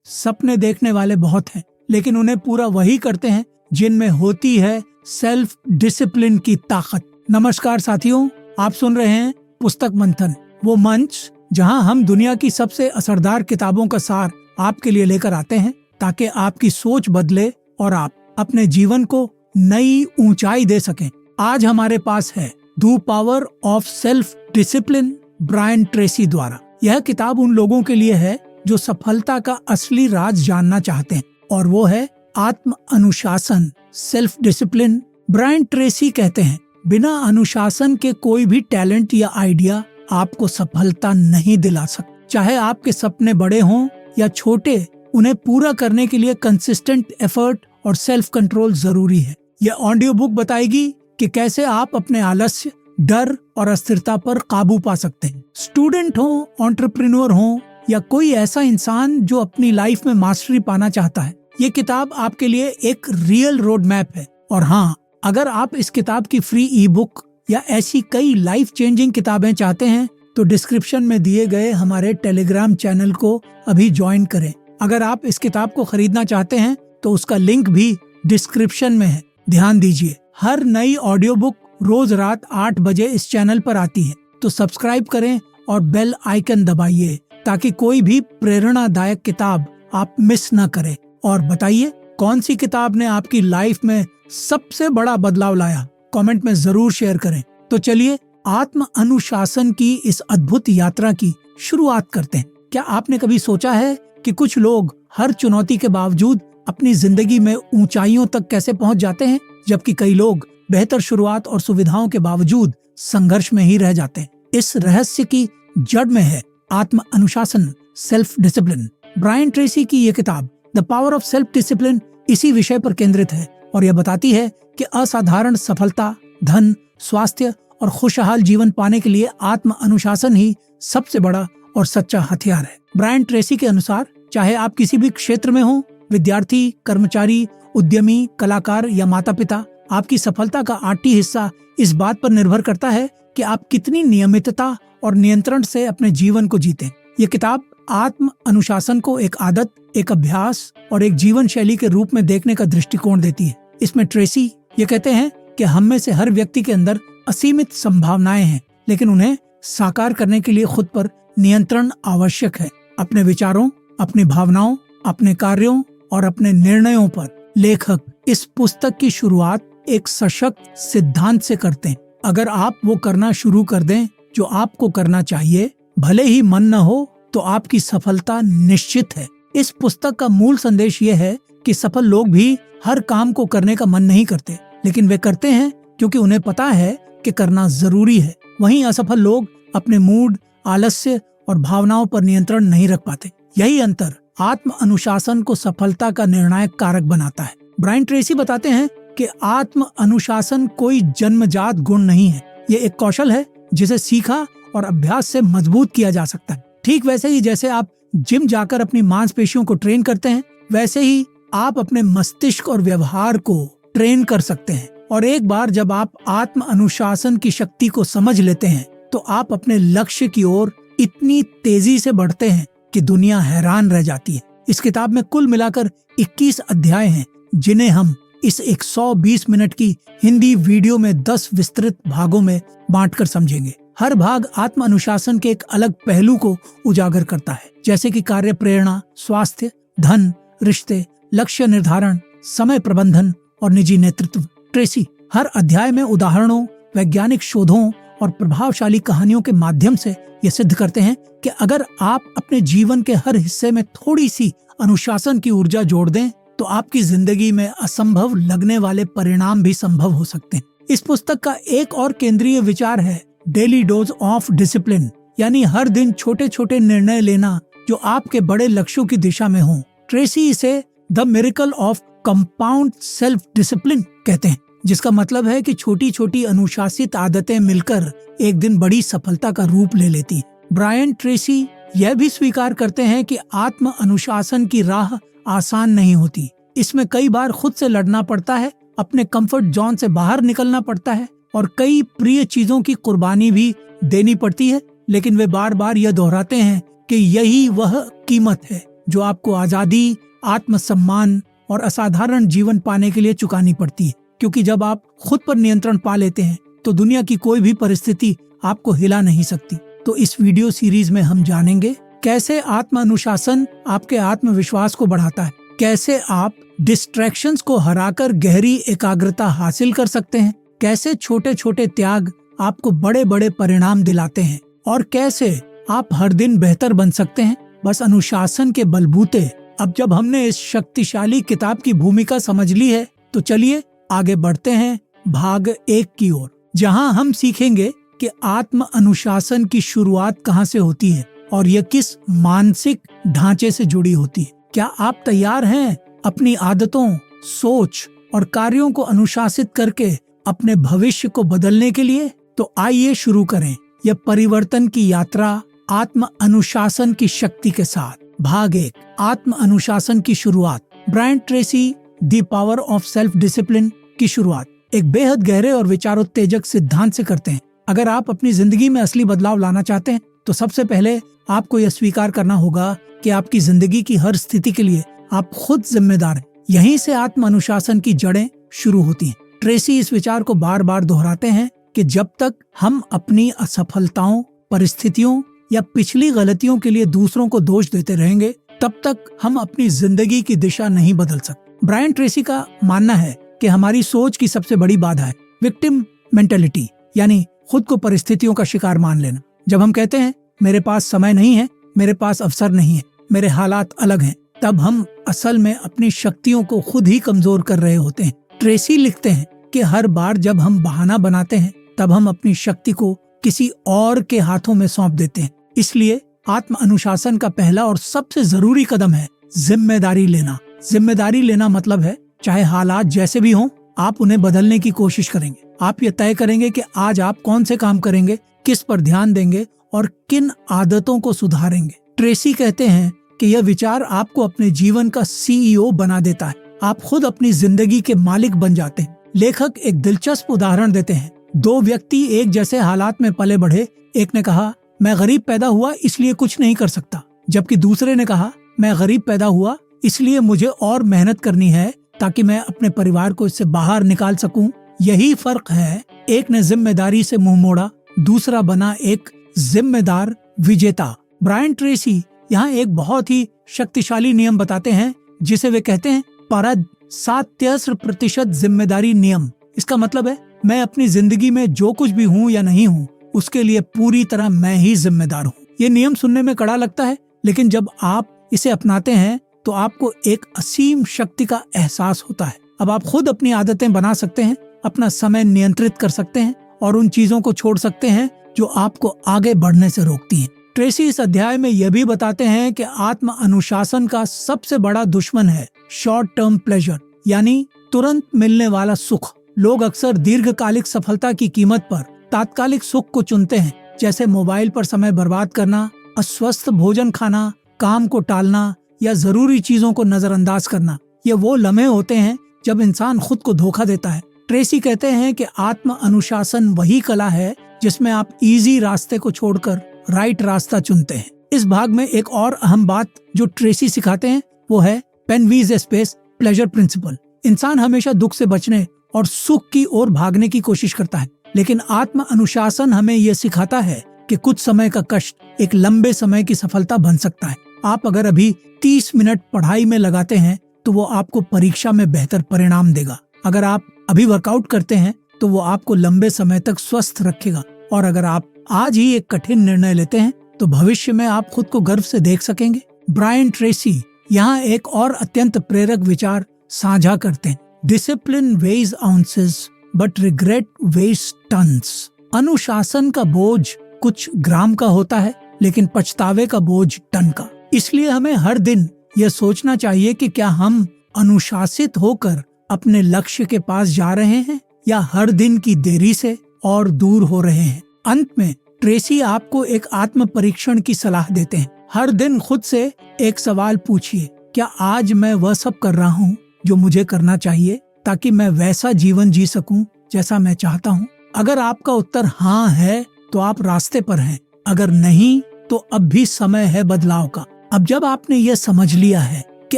सपने देखने वाले बहुत हैं, लेकिन उन्हें पूरा वही करते हैं जिनमें होती है सेल्फ डिसिप्लिन की ताकत। नमस्कार साथियों, आप सुन रहे हैं पुस्तक मंथन, वो मंच जहां हम दुनिया की सबसे असरदार किताबों का सार आपके लिए लेकर आते हैं ताकि आपकी सोच बदले और आप अपने जीवन को नई ऊंचाई दे सकें। आज हमारे पास है the power of self discipline, Brian Tracy द्वारा। यह किताब उन लोगों के लिए है जो सफलता का असली राज जानना चाहते हैं, और वो है आत्म अनुशासन, सेल्फ डिसिप्लिन। ब्रायन ट्रेसी कहते हैं, बिना अनुशासन के कोई भी टैलेंट या आइडिया आपको सफलता नहीं दिला सकता। चाहे आपके सपने बड़े हों या छोटे, उन्हें पूरा करने के लिए कंसिस्टेंट एफर्ट और सेल्फ कंट्रोल जरूरी है। यह ऑडियो बुक बताएगी कि कैसे आप अपने आलस्य, डर और अस्थिरता पर काबू पा सकते हैं। स्टूडेंट हो, एंटरप्रेन्योर हो या कोई ऐसा इंसान जो अपनी लाइफ में मास्टरी पाना चाहता है, ये किताब आपके लिए एक रियल रोड मैप है। और हाँ, अगर आप इस किताब की फ्री ई बुक या ऐसी कई लाइफ चेंजिंग किताबें चाहते हैं तो डिस्क्रिप्शन में दिए गए हमारे टेलीग्राम चैनल को अभी ज्वाइन करें। अगर आप इस किताब को खरीदना चाहते हैं तो उसका लिंक भी डिस्क्रिप्शन में है। ध्यान दीजिए, हर नई ऑडियो बुक रोज रात 8 बजे इस चैनल पर आती है, तो सब्सक्राइब करें और बेल आइकन दबाइए ताकि कोई भी प्रेरणादायक किताब आप मिस न करें। और बताइए, कौन सी किताब ने आपकी लाइफ में सबसे बड़ा बदलाव लाया? कमेंट में जरूर शेयर करें। तो चलिए आत्म अनुशासन की इस अद्भुत यात्रा की शुरुआत करते हैं। क्या आपने कभी सोचा है कि कुछ लोग हर चुनौती के बावजूद अपनी जिंदगी में ऊंचाइयों तक कैसे पहुंच जाते हैं, जबकि कई लोग बेहतर शुरुआत और सुविधाओं के बावजूद संघर्ष में ही रह जाते हैं? इस रहस्य की जड़ में है आत्म अनुशासन, सेल्फ डिसिप्लिन। ब्रायन ट्रेसी की ये किताब the power of self discipline इसी विषय पर केंद्रित है और यह बताती है कि असाधारण सफलता, धन, स्वास्थ्य और खुशहाल जीवन पाने के लिए आत्म अनुशासन ही सबसे बड़ा और सच्चा हथियार है। ब्रायन ट्रेसी के अनुसार चाहे आप किसी भी क्षेत्र में हो, विद्यार्थी, कर्मचारी, उद्यमी, कलाकार या माता पिता, आपकी सफलता का 8वां हिस्सा इस बात पर निर्भर करता है कि आप कितनी नियमितता और नियंत्रण से अपने जीवन को जीते। ये किताब आत्म अनुशासन को एक आदत, एक अभ्यास और एक जीवन शैली के रूप में देखने का दृष्टिकोण देती है। इसमें ट्रेसी ये कहते हैं कि हम में से हर व्यक्ति के अंदर असीमित संभावनाएं हैं, लेकिन उन्हें साकार करने के लिए खुद पर नियंत्रण आवश्यक है। अपने विचारों, अपनी भावनाओं, अपने कार्यों और अपने निर्णयों पर लेखक इस पुस्तक की शुरुआत एक सशक्त सिद्धांत से करते हैं। अगर आप वो करना शुरू कर दें जो आपको करना चाहिए, भले ही मन न हो, तो आपकी सफलता निश्चित है। इस पुस्तक का मूल संदेश ये है कि सफल लोग भी हर काम को करने का मन नहीं करते, लेकिन वे करते हैं क्योंकि उन्हें पता है कि करना जरूरी है। वहीं असफल लोग अपने मूड, आलस्य और भावनाओं पर नियंत्रण नहीं रख पाते। यही अंतर आत्म अनुशासन को सफलता का निर्णायक कारक बनाता है। ब्रायन ट्रेसी बताते हैं कि आत्म अनुशासन कोई जन्मजात गुण नहीं है, ये एक कौशल है जिसे सीखा और अभ्यास से मजबूत किया जा सकता है। ठीक वैसे ही जैसे आप जिम जाकर अपनी मांसपेशियों को ट्रेन करते हैं, वैसे ही आप अपने मस्तिष्क और व्यवहार को ट्रेन कर सकते हैं। और एक बार जब आप आत्म अनुशासन की शक्ति को समझ लेते हैं, तो आप अपने लक्ष्य की ओर इतनी तेजी से बढ़ते हैं कि दुनिया हैरान रह जाती है। इस किताब में कुल मिलाकर 21 अध्याय हैं, जिन्हें हम इस 120 मिनट की हिंदी वीडियो में 10 विस्तृत भागों में बांटकर समझेंगे। हर भाग आत्म अनुशासन के एक अलग पहलू को उजागर करता है, जैसे कि कार्य प्रेरणा, स्वास्थ्य, धन, रिश्ते, लक्ष्य निर्धारण, समय प्रबंधन और निजी नेतृत्व। ट्रेसी हर अध्याय में उदाहरणों, वैज्ञानिक शोधों और प्रभावशाली कहानियों के माध्यम से ये सिद्ध करते हैं कि अगर आप अपने जीवन के हर हिस्से में थोड़ी सी अनुशासन की ऊर्जा जोड़ दें, तो आपकी जिंदगी में असंभव लगने वाले परिणाम भी संभव हो सकते हैं। इस पुस्तक का एक और केंद्रीय विचार है डेली डोज ऑफ डिसिप्लिन, यानी हर दिन छोटे छोटे निर्णय लेना जो आपके बड़े लक्ष्यों की दिशा में हों। ट्रेसी इसे the miracle of compound self discipline कहते हैं, जिसका मतलब है कि छोटी छोटी अनुशासित आदतें मिलकर एक दिन बड़ी सफलता का रूप ले लेती हैं। ब्रायन ट्रेसी यह भी स्वीकार करते हैं कि आत्म अनुशासन की राह आसान नहीं होती। इसमें कई बार खुद से लड़ना पड़ता है, अपने कंफर्ट जोन से बाहर निकलना पड़ता है और कई प्रिय चीजों की कुर्बानी भी देनी पड़ती है। लेकिन वे बार बार यह दोहराते हैं कि यही वह कीमत है जो आपको आजादी, आत्मसम्मान और असाधारण जीवन पाने के लिए चुकानी पड़ती है। क्योंकि जब आप खुद पर नियंत्रण पा लेते हैं तो दुनिया की कोई भी परिस्थिति आपको हिला नहीं सकती। तो इस वीडियो सीरीज में हम जानेंगे कैसे आत्म अनुशासन आपके आत्मविश्वास को बढ़ाता है, कैसे आप डिस्ट्रैक्शंस को हराकर गहरी एकाग्रता हासिल कर सकते हैं, कैसे छोटे छोटे त्याग आपको बड़े बड़े परिणाम दिलाते हैं और कैसे आप हर दिन बेहतर बन सकते हैं बस अनुशासन के बलबूते। अब जब हमने इस शक्तिशाली किताब की भूमिका समझ ली है तो चलिए आगे बढ़ते हैं भाग 1 की ओर, जहां हम सीखेंगे कि आत्म अनुशासन की शुरुआत कहां से होती है और यह किस मानसिक ढांचे से जुड़ी होती है। क्या आप तैयार हैं अपनी आदतों, सोच और कार्यों को अनुशासित करके अपने भविष्य को बदलने के लिए? तो आइए शुरू करें यह परिवर्तन की यात्रा आत्म अनुशासन की शक्ति के साथ। भाग 1, आत्म अनुशासन की शुरुआत। Brian Tracy the power of self discipline की शुरुआत एक बेहद गहरे और विचारोत्तेजक सिद्धांत से करते हैं। अगर आप अपनी जिंदगी में असली बदलाव लाना चाहते हैं तो सबसे पहले आपको यह स्वीकार करना होगा कि आपकी जिंदगी की हर स्थिति के लिए आप खुद जिम्मेदार हैं। यहीं से आत्म अनुशासन की जड़ें शुरू होती हैं। ट्रेसी इस विचार को बार बार दोहराते हैं कि जब तक हम अपनी असफलताओं, परिस्थितियों या पिछली गलतियों के लिए दूसरों को दोष देते रहेंगे तब तक हम अपनी जिंदगी की दिशा नहीं बदल सकते। ब्रायन ट्रेसी का मानना है कि हमारी सोच की सबसे बड़ी बाधा है विक्टिम मेंटेलिटी, यानी खुद को परिस्थितियों का शिकार मान लेना। जब हम कहते हैं मेरे पास समय नहीं है, मेरे पास अवसर नहीं है, मेरे हालात अलग हैं, तब हम असल में अपनी शक्तियों को खुद ही कमजोर कर रहे होते हैं। ट्रेसी लिखते हैं कि हर बार जब हम बहाना बनाते हैं तब हम अपनी शक्ति को किसी और के हाथों में सौंप देते हैं। इसलिए आत्म अनुशासन का पहला और सबसे जरूरी कदम है जिम्मेदारी लेना। जिम्मेदारी लेना मतलब है चाहे हालात जैसे भी हों, आप उन्हें बदलने की कोशिश करेंगे। आप ये तय करेंगे कि आज आप कौन से काम करेंगे, किस पर ध्यान देंगे और किन आदतों को सुधारेंगे। ट्रेसी कहते हैं कि यह विचार आपको अपने जीवन का CEO बना देता है। आप खुद अपनी जिंदगी के मालिक बन जाते हैं। लेखक एक दिलचस्प उदाहरण देते हैं। 2 व्यक्ति एक जैसे हालात में पले बढ़े। एक ने कहा मैं गरीब पैदा हुआ इसलिए कुछ नहीं कर सकता, जबकि दूसरे ने कहा मैं गरीब पैदा हुआ इसलिए मुझे और मेहनत करनी है ताकि मैं अपने परिवार को इससे बाहर निकाल सकूं। यही फर्क है। एक ने जिम्मेदारी से मुंह मोड़ा, दूसरा बना एक जिम्मेदार विजेता। ब्रायन ट्रेसी यहाँ एक बहुत ही शक्तिशाली नियम बताते हैं जिसे वे कहते हैं परद 70% जिम्मेदारी नियम। इसका मतलब है मैं अपनी जिंदगी में जो कुछ भी हूँ या नहीं हूँ उसके लिए पूरी तरह मैं ही जिम्मेदार हूँ। ये नियम सुनने में कड़ा लगता है, लेकिन जब आप इसे अपनाते हैं तो आपको एक असीम शक्ति का एहसास होता है। अब आप खुद अपनी आदतें बना सकते हैं, अपना समय नियंत्रित कर सकते हैं और उन चीजों को छोड़ सकते हैं जो आपको आगे बढ़ने से रोकती हैं। ट्रेसी इस अध्याय में यह भी बताते हैं कि आत्म अनुशासन का सबसे बड़ा दुश्मन है शॉर्ट टर्म प्लेजर, यानी तुरंत मिलने वाला सुख। लोग अक्सर दीर्घकालिक सफलता की कीमत पर तात्कालिक सुख को चुनते हैं, जैसे मोबाइल पर समय बर्बाद करना, अस्वस्थ भोजन खाना, काम को टालना या जरूरी चीजों को नजरअंदाज करना। ये वो लम्हे होते हैं जब इंसान खुद को धोखा देता है। ट्रेसी कहते हैं कि आत्म अनुशासन वही कला है जिसमें आप इजी रास्ते को छोड़कर राइट रास्ता चुनते हैं। इस भाग में एक और अहम बात जो ट्रेसी सिखाते हैं वो है पेनवीज स्पेस प्लेजर प्रिंसिपल। इंसान हमेशा दुख से बचने और सुख की ओर भागने की कोशिश करता है, लेकिन आत्म अनुशासन हमें यह सिखाता है कि कुछ समय का कष्ट एक लंबे समय की सफलता बन सकता है। आप अगर अभी 30 मिनट पढ़ाई में लगाते हैं तो वो आपको परीक्षा में बेहतर परिणाम देगा। अगर आप अभी वर्कआउट करते हैं तो वो आपको लंबे समय तक स्वस्थ रखेगा। और अगर आप आज ही एक कठिन निर्णय लेते हैं तो भविष्य में आप खुद को गर्व से देख सकेंगे। ब्रायन ट्रेसी यहाँ एक और अत्यंत प्रेरक विचार साझा करते हैं। Discipline weighs ounces but regret weighs tons. अनुशासन का बोझ कुछ ग्राम का होता है, लेकिन पछतावे का बोझ टन का। इसलिए हमें हर दिन यह सोचना चाहिए कि क्या हम अनुशासित होकर अपने लक्ष्य के पास जा रहे हैं या हर दिन की देरी से और दूर हो रहे हैं। अंत में ट्रेसी आपको एक आत्म परीक्षण की सलाह देते हैं। हर दिन खुद से एक सवाल पूछिए, क्या आज मैं वह सब कर रहा हूँ जो मुझे करना चाहिए ताकि मैं वैसा जीवन जी सकूं जैसा मैं चाहता हूँ। अगर आपका उत्तर हाँ है तो आप रास्ते पर हैं, अगर नहीं तो अब भी समय है बदलाव का। अब जब आपने ये समझ लिया है कि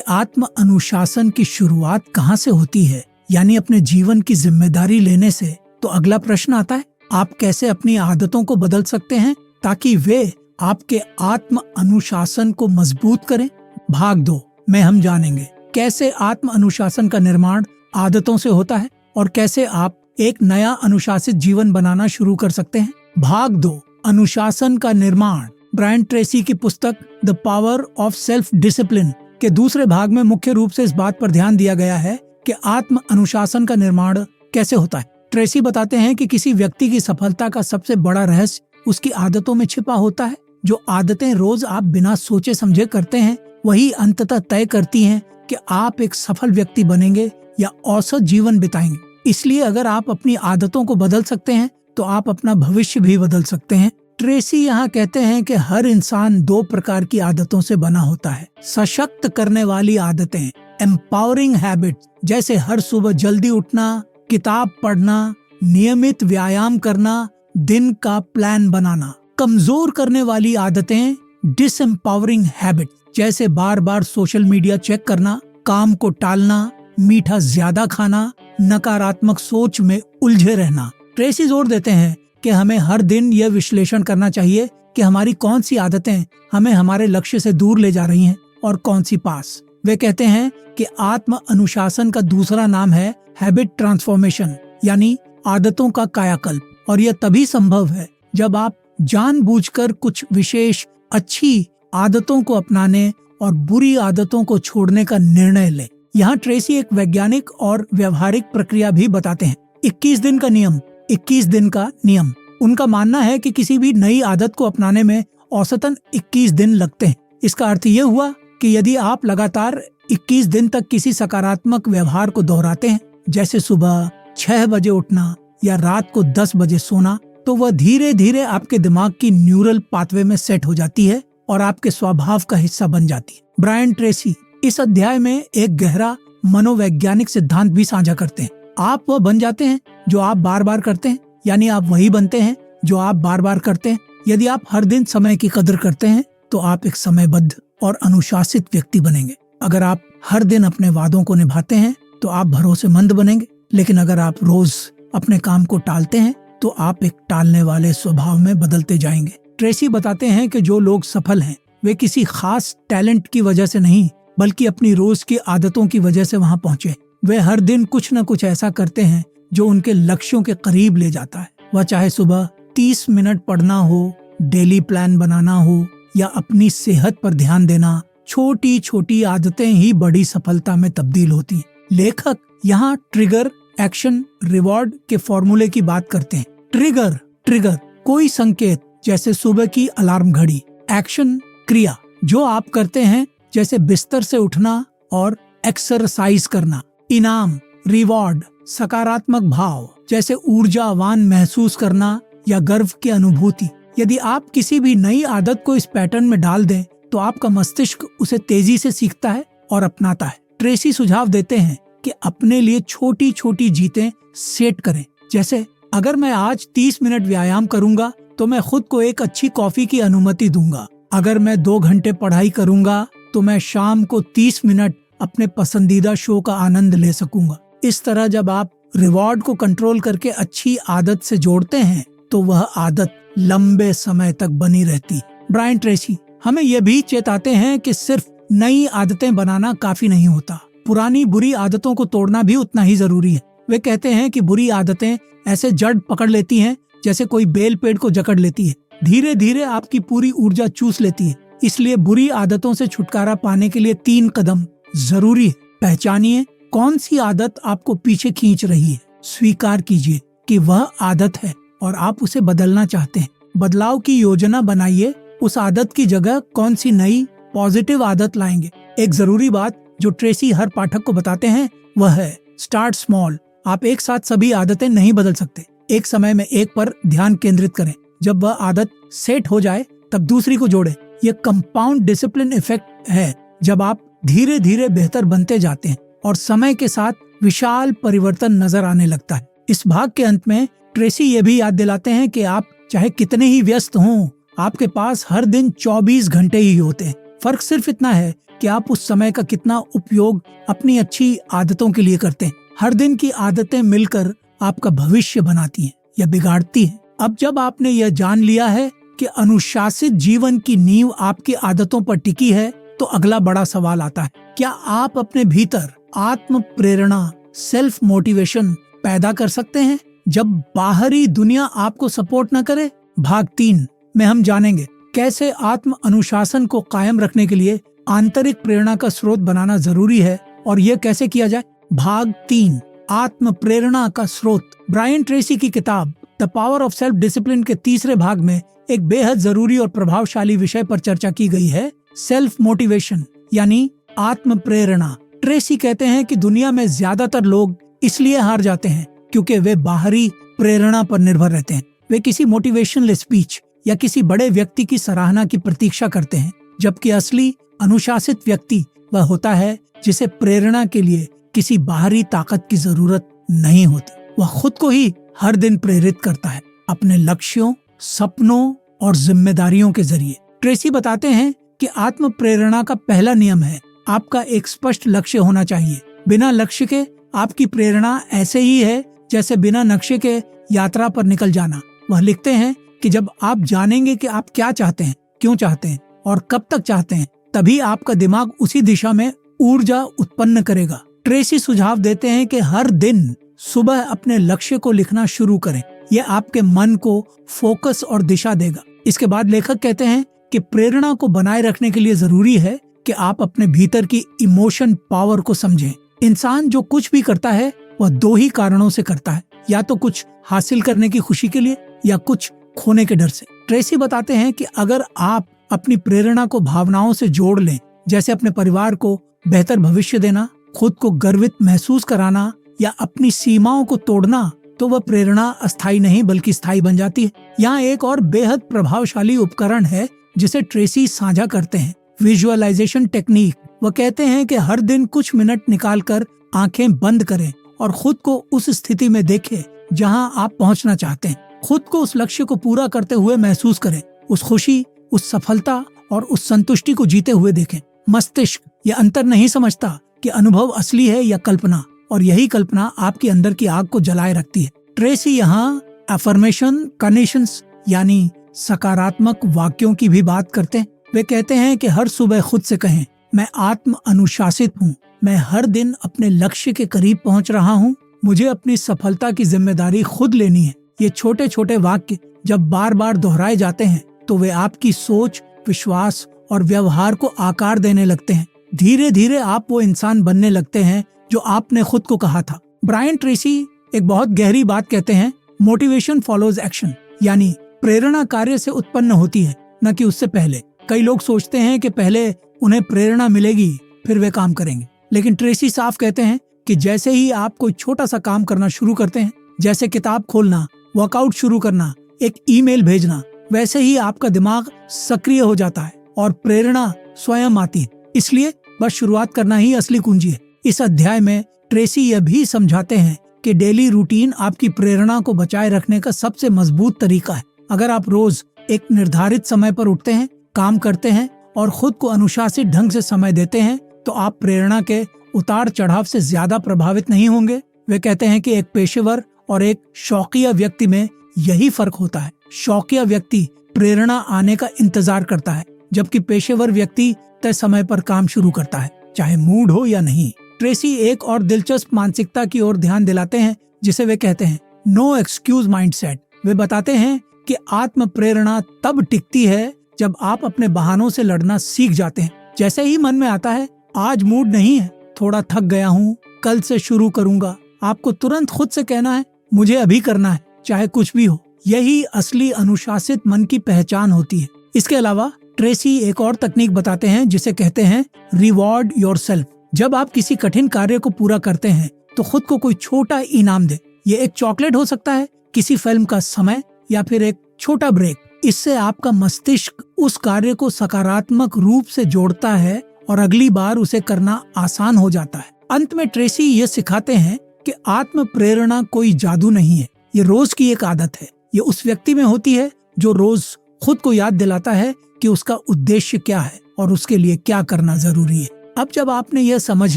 आत्म अनुशासन की शुरुआत कहाँ से होती है, यानी अपने जीवन की जिम्मेदारी लेने से, तो अगला प्रश्न आता है, आप कैसे अपनी आदतों को बदल सकते हैं ताकि वे आपके आत्म अनुशासन को मजबूत करें। भाग 2 में हम जानेंगे कैसे आत्म अनुशासन का निर्माण आदतों से होता है और कैसे आप एक नया अनुशासित जीवन बनाना शुरू कर सकते हैं। भाग 2, अनुशासन का निर्माण। ब्रायन ट्रेसी की पुस्तक the power of self discipline के दूसरे भाग में मुख्य रूप से इस बात पर ध्यान दिया गया है कि आत्म अनुशासन का निर्माण कैसे होता है। ट्रेसी बताते हैं कि किसी व्यक्ति की सफलता का सबसे बड़ा रहस्य उसकी आदतों में छिपा होता है। जो आदतें रोज आप बिना सोचे समझे करते हैं, वही अंततः तय करती हैं कि आप एक सफल व्यक्ति बनेंगे या औसत जीवन बिताएंगे। इसलिए अगर आप अपनी आदतों को बदल सकते हैं तो आप अपना भविष्य भी बदल सकते हैं। ट्रेसी यहाँ कहते हैं कि हर इंसान 2 प्रकार की आदतों से बना होता है। सशक्त करने वाली आदतें, एम्पावरिंग हैबिट्स, जैसे हर सुबह जल्दी उठना, किताब पढ़ना, नियमित व्यायाम करना, दिन का प्लान बनाना। कमजोर करने वाली आदतें, डिसएम्पावरिंग हैबिट्स, जैसे बार बार सोशल मीडिया चेक करना, काम को टालना, मीठा ज्यादा खाना, नकारात्मक सोच में उलझे रहना। ट्रेसी जोर देते हैं कि हमें हर दिन यह विश्लेषण करना चाहिए कि हमारी कौन सी आदतें हमें हमारे लक्ष्य से दूर ले जा रही हैं और कौन सी पास। वे कहते हैं कि आत्म अनुशासन का दूसरा नाम है हैबिट ट्रांसफॉर्मेशन, यानी आदतों का कायाकल्प। और यह तभी संभव है जब आप जानबूझकर कुछ विशेष अच्छी आदतों को अपनाने और बुरी आदतों को छोड़ने का निर्णय लें। यहाँ ट्रेसी एक वैज्ञानिक और व्यवहारिक प्रक्रिया भी बताते हैं। 21 दिन का नियम। 21 दिन का नियम। उनका मानना है कि किसी भी नई आदत को अपनाने में औसतन 21 दिन लगते हैं। इसका अर्थ ये हुआ कि यदि आप लगातार 21 दिन तक किसी सकारात्मक व्यवहार को दोहराते हैं, जैसे सुबह 6 बजे उठना या रात को 10 बजे सोना, तो वह धीरे धीरे आपके दिमाग की न्यूरल पाथवे में सेट हो जाती है और आपके स्वभाव का हिस्सा बन जाती है। ब्रायन ट्रेसी इस अध्याय में एक गहरा मनोवैज्ञानिक सिद्धांत भी साझा करते हैं। आप वह बन जाते हैं जो आप बार बार करते हैं, यानी आप वही बनते हैं जो आप बार बार करते हैं। यदि आप हर दिन समय की कदर करते हैं तो आप एक समयबद्ध और अनुशासित व्यक्ति बनेंगे। अगर आप हर दिन अपने वादों को निभाते हैं तो आप भरोसेमंद बनेंगे। लेकिन अगर आप रोज अपने काम को टालते हैं तो आप एक टालने वाले स्वभाव में बदलते जाएंगे। ट्रेसी बताते हैं कि जो लोग सफल हैं वे किसी खास टैलेंट की वजह से नहीं, बल्कि अपनी रोज की आदतों की वजह से वहां पहुंचे। वे हर दिन कुछ न कुछ ऐसा करते हैं जो उनके लक्ष्यों के करीब ले जाता है। वह चाहे सुबह 30 मिनट पढ़ना हो, डेली प्लान बनाना हो या अपनी सेहत पर ध्यान देना, छोटी छोटी आदतें ही बड़ी सफलता में तब्दील होती हैं। लेखक यहाँ ट्रिगर, एक्शन, रिवॉर्ड के फॉर्मूले की बात करते हैं। ट्रिगर कोई संकेत, जैसे सुबह की अलार्म घड़ी। एक्शन, क्रिया जो आप करते हैं, जैसे बिस्तर से उठना और एक्सरसाइज करना। इनाम, रिवॉर्ड, सकारात्मक भाव, जैसे ऊर्जावान महसूस करना या गर्व की अनुभूति। यदि आप किसी भी नई आदत को इस पैटर्न में डाल दें तो आपका मस्तिष्क उसे तेजी से सीखता है और अपनाता है। ट्रेसी सुझाव देते हैं कि अपने लिए छोटी छोटी जीतें सेट करें। जैसे अगर मैं आज 30 मिनट व्यायाम करूंगा तो मैं खुद को एक अच्छी कॉफी की अनुमति दूंगा। अगर मैं 2 घंटे पढ़ाई करूंगा तो मैं शाम को 30 मिनट अपने पसंदीदा शो का आनंद ले सकूंगा। इस तरह जब आप रिवॉर्ड को कंट्रोल करके अच्छी आदत से जोड़ते हैं तो वह आदत लंबे समय तक बनी रहती। ब्रायन ट्रेसी हमें यह भी चेताते हैं कि सिर्फ नई आदतें बनाना काफी नहीं होता, पुरानी बुरी आदतों को तोड़ना भी उतना ही जरूरी है। वे कहते हैं कि बुरी आदतें ऐसे जड़ पकड़ लेती हैं जैसे कोई बेल पेड़ को जकड़ लेती है, धीरे धीरे आपकी पूरी ऊर्जा चूस लेती है। इसलिए बुरी आदतों से छुटकारा पाने के लिए 3 कदम जरूरी है। पहचानिए कौन सी आदत आपको पीछे खींच रही है। स्वीकार कीजिए कि वह आदत है और आप उसे बदलना चाहते हैं। बदलाव की योजना बनाइए। उस आदत की जगह कौन सी नई पॉजिटिव आदत लाएंगे। एक जरूरी बात जो ट्रेसी हर पाठक को बताते हैं वह है स्टार्ट स्मॉल। आप एक साथ सभी आदतें नहीं बदल सकते। एक समय में एक पर ध्यान केंद्रित करें। जब वह आदत सेट हो जाए तब दूसरी को जोड़ें। यह कंपाउंड डिसिप्लिन इफेक्ट है, जब आप धीरे धीरे बेहतर बनते जाते हैं और समय के साथ विशाल परिवर्तन नजर आने लगता है। इस भाग के अंत में ट्रेसी ये भी याद दिलाते हैं कि आप चाहे कितने ही व्यस्त हों, आपके पास हर दिन 24 घंटे ही होते हैं। फर्क सिर्फ इतना है कि आप उस समय का कितना उपयोग अपनी अच्छी आदतों के लिए करते हैं। हर दिन की आदतें मिलकर आपका भविष्य बनाती हैं या बिगाड़ती हैं। अब जब आपने यह जान लिया है कि अनुशासित जीवन की नींव आपकी आदतों पर टिकी है, तो अगला बड़ा सवाल आता है, क्या आप अपने भीतर आत्म प्रेरणा, सेल्फ मोटिवेशन पैदा कर सकते हैं जब बाहरी दुनिया आपको सपोर्ट न करे? भाग 3 में हम जानेंगे कैसे आत्म अनुशासन को कायम रखने के लिए आंतरिक प्रेरणा का स्रोत बनाना जरूरी है और यह कैसे किया जाए। भाग 3, आत्म प्रेरणा का स्रोत। ब्रायन ट्रेसी की किताब the power of self discipline के तीसरे भाग में एक बेहद जरूरी और प्रभावशाली विषय पर चर्चा की गई है, सेल्फ मोटिवेशन यानी आत्म प्रेरणा। ट्रेसी कहते हैं कि दुनिया में ज्यादातर लोग इसलिए हार जाते हैं क्योंकि वे बाहरी प्रेरणा पर निर्भर रहते हैं। वे किसी मोटिवेशनल स्पीच या किसी बड़े व्यक्ति की सराहना की प्रतीक्षा करते हैं, जबकि असली अनुशासित व्यक्ति वह होता है जिसे प्रेरणा के लिए किसी बाहरी ताकत की जरूरत नहीं होती। वह खुद को ही हर दिन प्रेरित करता है अपने लक्ष्यों, सपनों और जिम्मेदारियों के जरिए। ट्रेसी बताते हैं कि आत्म प्रेरणा का पहला नियम है, आपका एक स्पष्ट लक्ष्य होना चाहिए। बिना लक्ष्य के आपकी प्रेरणा ऐसे ही है जैसे बिना नक्शे के यात्रा पर निकल जाना। वह लिखते हैं कि जब आप जानेंगे कि आप क्या चाहते हैं, क्यों चाहते हैं और कब तक चाहते हैं, तभी आपका दिमाग उसी दिशा में ऊर्जा उत्पन्न करेगा। ट्रेसी सुझाव देते हैं कि हर दिन सुबह अपने लक्ष्य को लिखना शुरू करें। यह आपके मन को फोकस और दिशा देगा। इसके बाद लेखक कहते हैं कि प्रेरणा को बनाए रखने के लिए जरूरी है कि आप अपने भीतर की इमोशन पावर को समझें। इंसान जो कुछ भी करता है वह 2 ही कारणों से करता है, या तो कुछ हासिल करने की खुशी के लिए या कुछ खोने के डर से। ट्रेसी बताते हैं कि अगर आप अपनी प्रेरणा को भावनाओं से जोड़ लें, जैसे अपने परिवार को बेहतर भविष्य देना, खुद को गर्वित महसूस कराना या अपनी सीमाओं को तोड़ना, तो वह प्रेरणा अस्थायी नहीं बल्कि स्थायी बन जाती है। यहाँ एक और बेहद प्रभावशाली उपकरण है जिसे ट्रेसी साझा करते हैं, विजुअलाइजेशन टेक्निक। वह कहते हैं कि हर दिन कुछ मिनट निकालकर आंखें बंद करें और खुद को उस स्थिति में देखें जहां आप पहुंचना चाहते हैं। खुद को उस लक्ष्य को पूरा करते हुए महसूस करें, उस खुशी, उस सफलता और उस संतुष्टि को जीते हुए देखें। मस्तिष्क यह अंतर नहीं समझता कि अनुभव असली है या कल्पना, और यही कल्पना आपके अंदर की आग को जलाए रखती है। ट्रेसी यहाँ अफर्मेशन कंडीशंस यानी सकारात्मक वाक्यों की भी बात करते हैं। वे कहते हैं कि हर सुबह खुद से कहें, मैं आत्म अनुशासित हूँ, मैं हर दिन अपने लक्ष्य के करीब पहुँच रहा हूँ, मुझे अपनी सफलता की जिम्मेदारी खुद लेनी है। ये छोटे छोटे वाक्य जब बार बार दोहराए जाते हैं तो वे आपकी सोच, विश्वास और व्यवहार को आकार देने लगते हैं। धीरे धीरे आप वो इंसान बनने लगते हैं जो आपने खुद को कहा था। ब्रायन ट्रेसी एक बहुत गहरी बात कहते हैं, मोटिवेशन फॉलोज एक्शन, यानी प्रेरणा कार्य से उत्पन्न होती है, न कि उससे पहले। कई लोग सोचते हैं कि पहले उन्हें प्रेरणा मिलेगी फिर वे काम करेंगे, लेकिन ट्रेसी साफ कहते हैं कि जैसे ही आप कोई छोटा सा काम करना शुरू करते हैं, जैसे किताब खोलना, वर्कआउट शुरू करना, एक ईमेल भेजना, वैसे ही आपका दिमाग सक्रिय हो जाता है और प्रेरणा स्वयं आती है। इसलिए बस शुरुआत करना ही असली कुंजी है। इस अध्याय में ट्रेसी यह भी समझाते हैं कि डेली रूटीन आपकी प्रेरणा को बचाए रखने का सबसे मजबूत तरीका है। अगर आप रोज एक निर्धारित समय पर उठते हैं, काम करते हैं और खुद को अनुशासित ढंग से समय देते हैं, तो आप प्रेरणा के उतार चढ़ाव से ज्यादा प्रभावित नहीं होंगे। वे कहते हैं कि एक पेशेवर और एक शौकिया व्यक्ति में यही फर्क होता है। शौकिया व्यक्ति प्रेरणा आने का इंतजार करता है, जबकि पेशेवर व्यक्ति तय समय पर काम शुरू करता है, चाहे मूड हो या नहीं। ट्रेसी एक और दिलचस्प मानसिकता की ओर ध्यान दिलाते हैं, जिसे वे कहते हैं नो एक्सक्यूज माइंडसेट। वे बताते हैं कि आत्म प्रेरणा तब टिकती है जब आप अपने बहानों से लड़ना सीख जाते हैं। जैसे ही मन में आता है, आज मूड नहीं है, थोड़ा थक गया हूँ, कल से शुरू करूंगा, आपको तुरंत खुद से कहना है, मुझे अभी करना है, चाहे कुछ भी हो। यही असली अनुशासित मन की पहचान होती है। इसके अलावा ट्रेसी एक और तकनीक बताते हैं जिसे कहते हैं रिवॉर्ड योरसेल्फ। जब आप किसी कठिन कार्य को पूरा करते हैं तो खुद को कोई छोटा इनाम दे। ये एक चॉकलेट हो सकता है, किसी फिल्म का समय या फिर एक छोटा ब्रेक। इससे आपका मस्तिष्क उस कार्य को सकारात्मक रूप से जोड़ता है और अगली बार उसे करना आसान हो जाता है। अंत में ट्रेसी ये सिखाते हैं कि आत्म प्रेरणा कोई जादू नहीं है, ये रोज की एक आदत है। ये उस व्यक्ति में होती है जो रोज खुद को याद दिलाता है कि उसका उद्देश्य क्या है और उसके लिए क्या करना जरूरी है। अब जब आपने यह समझ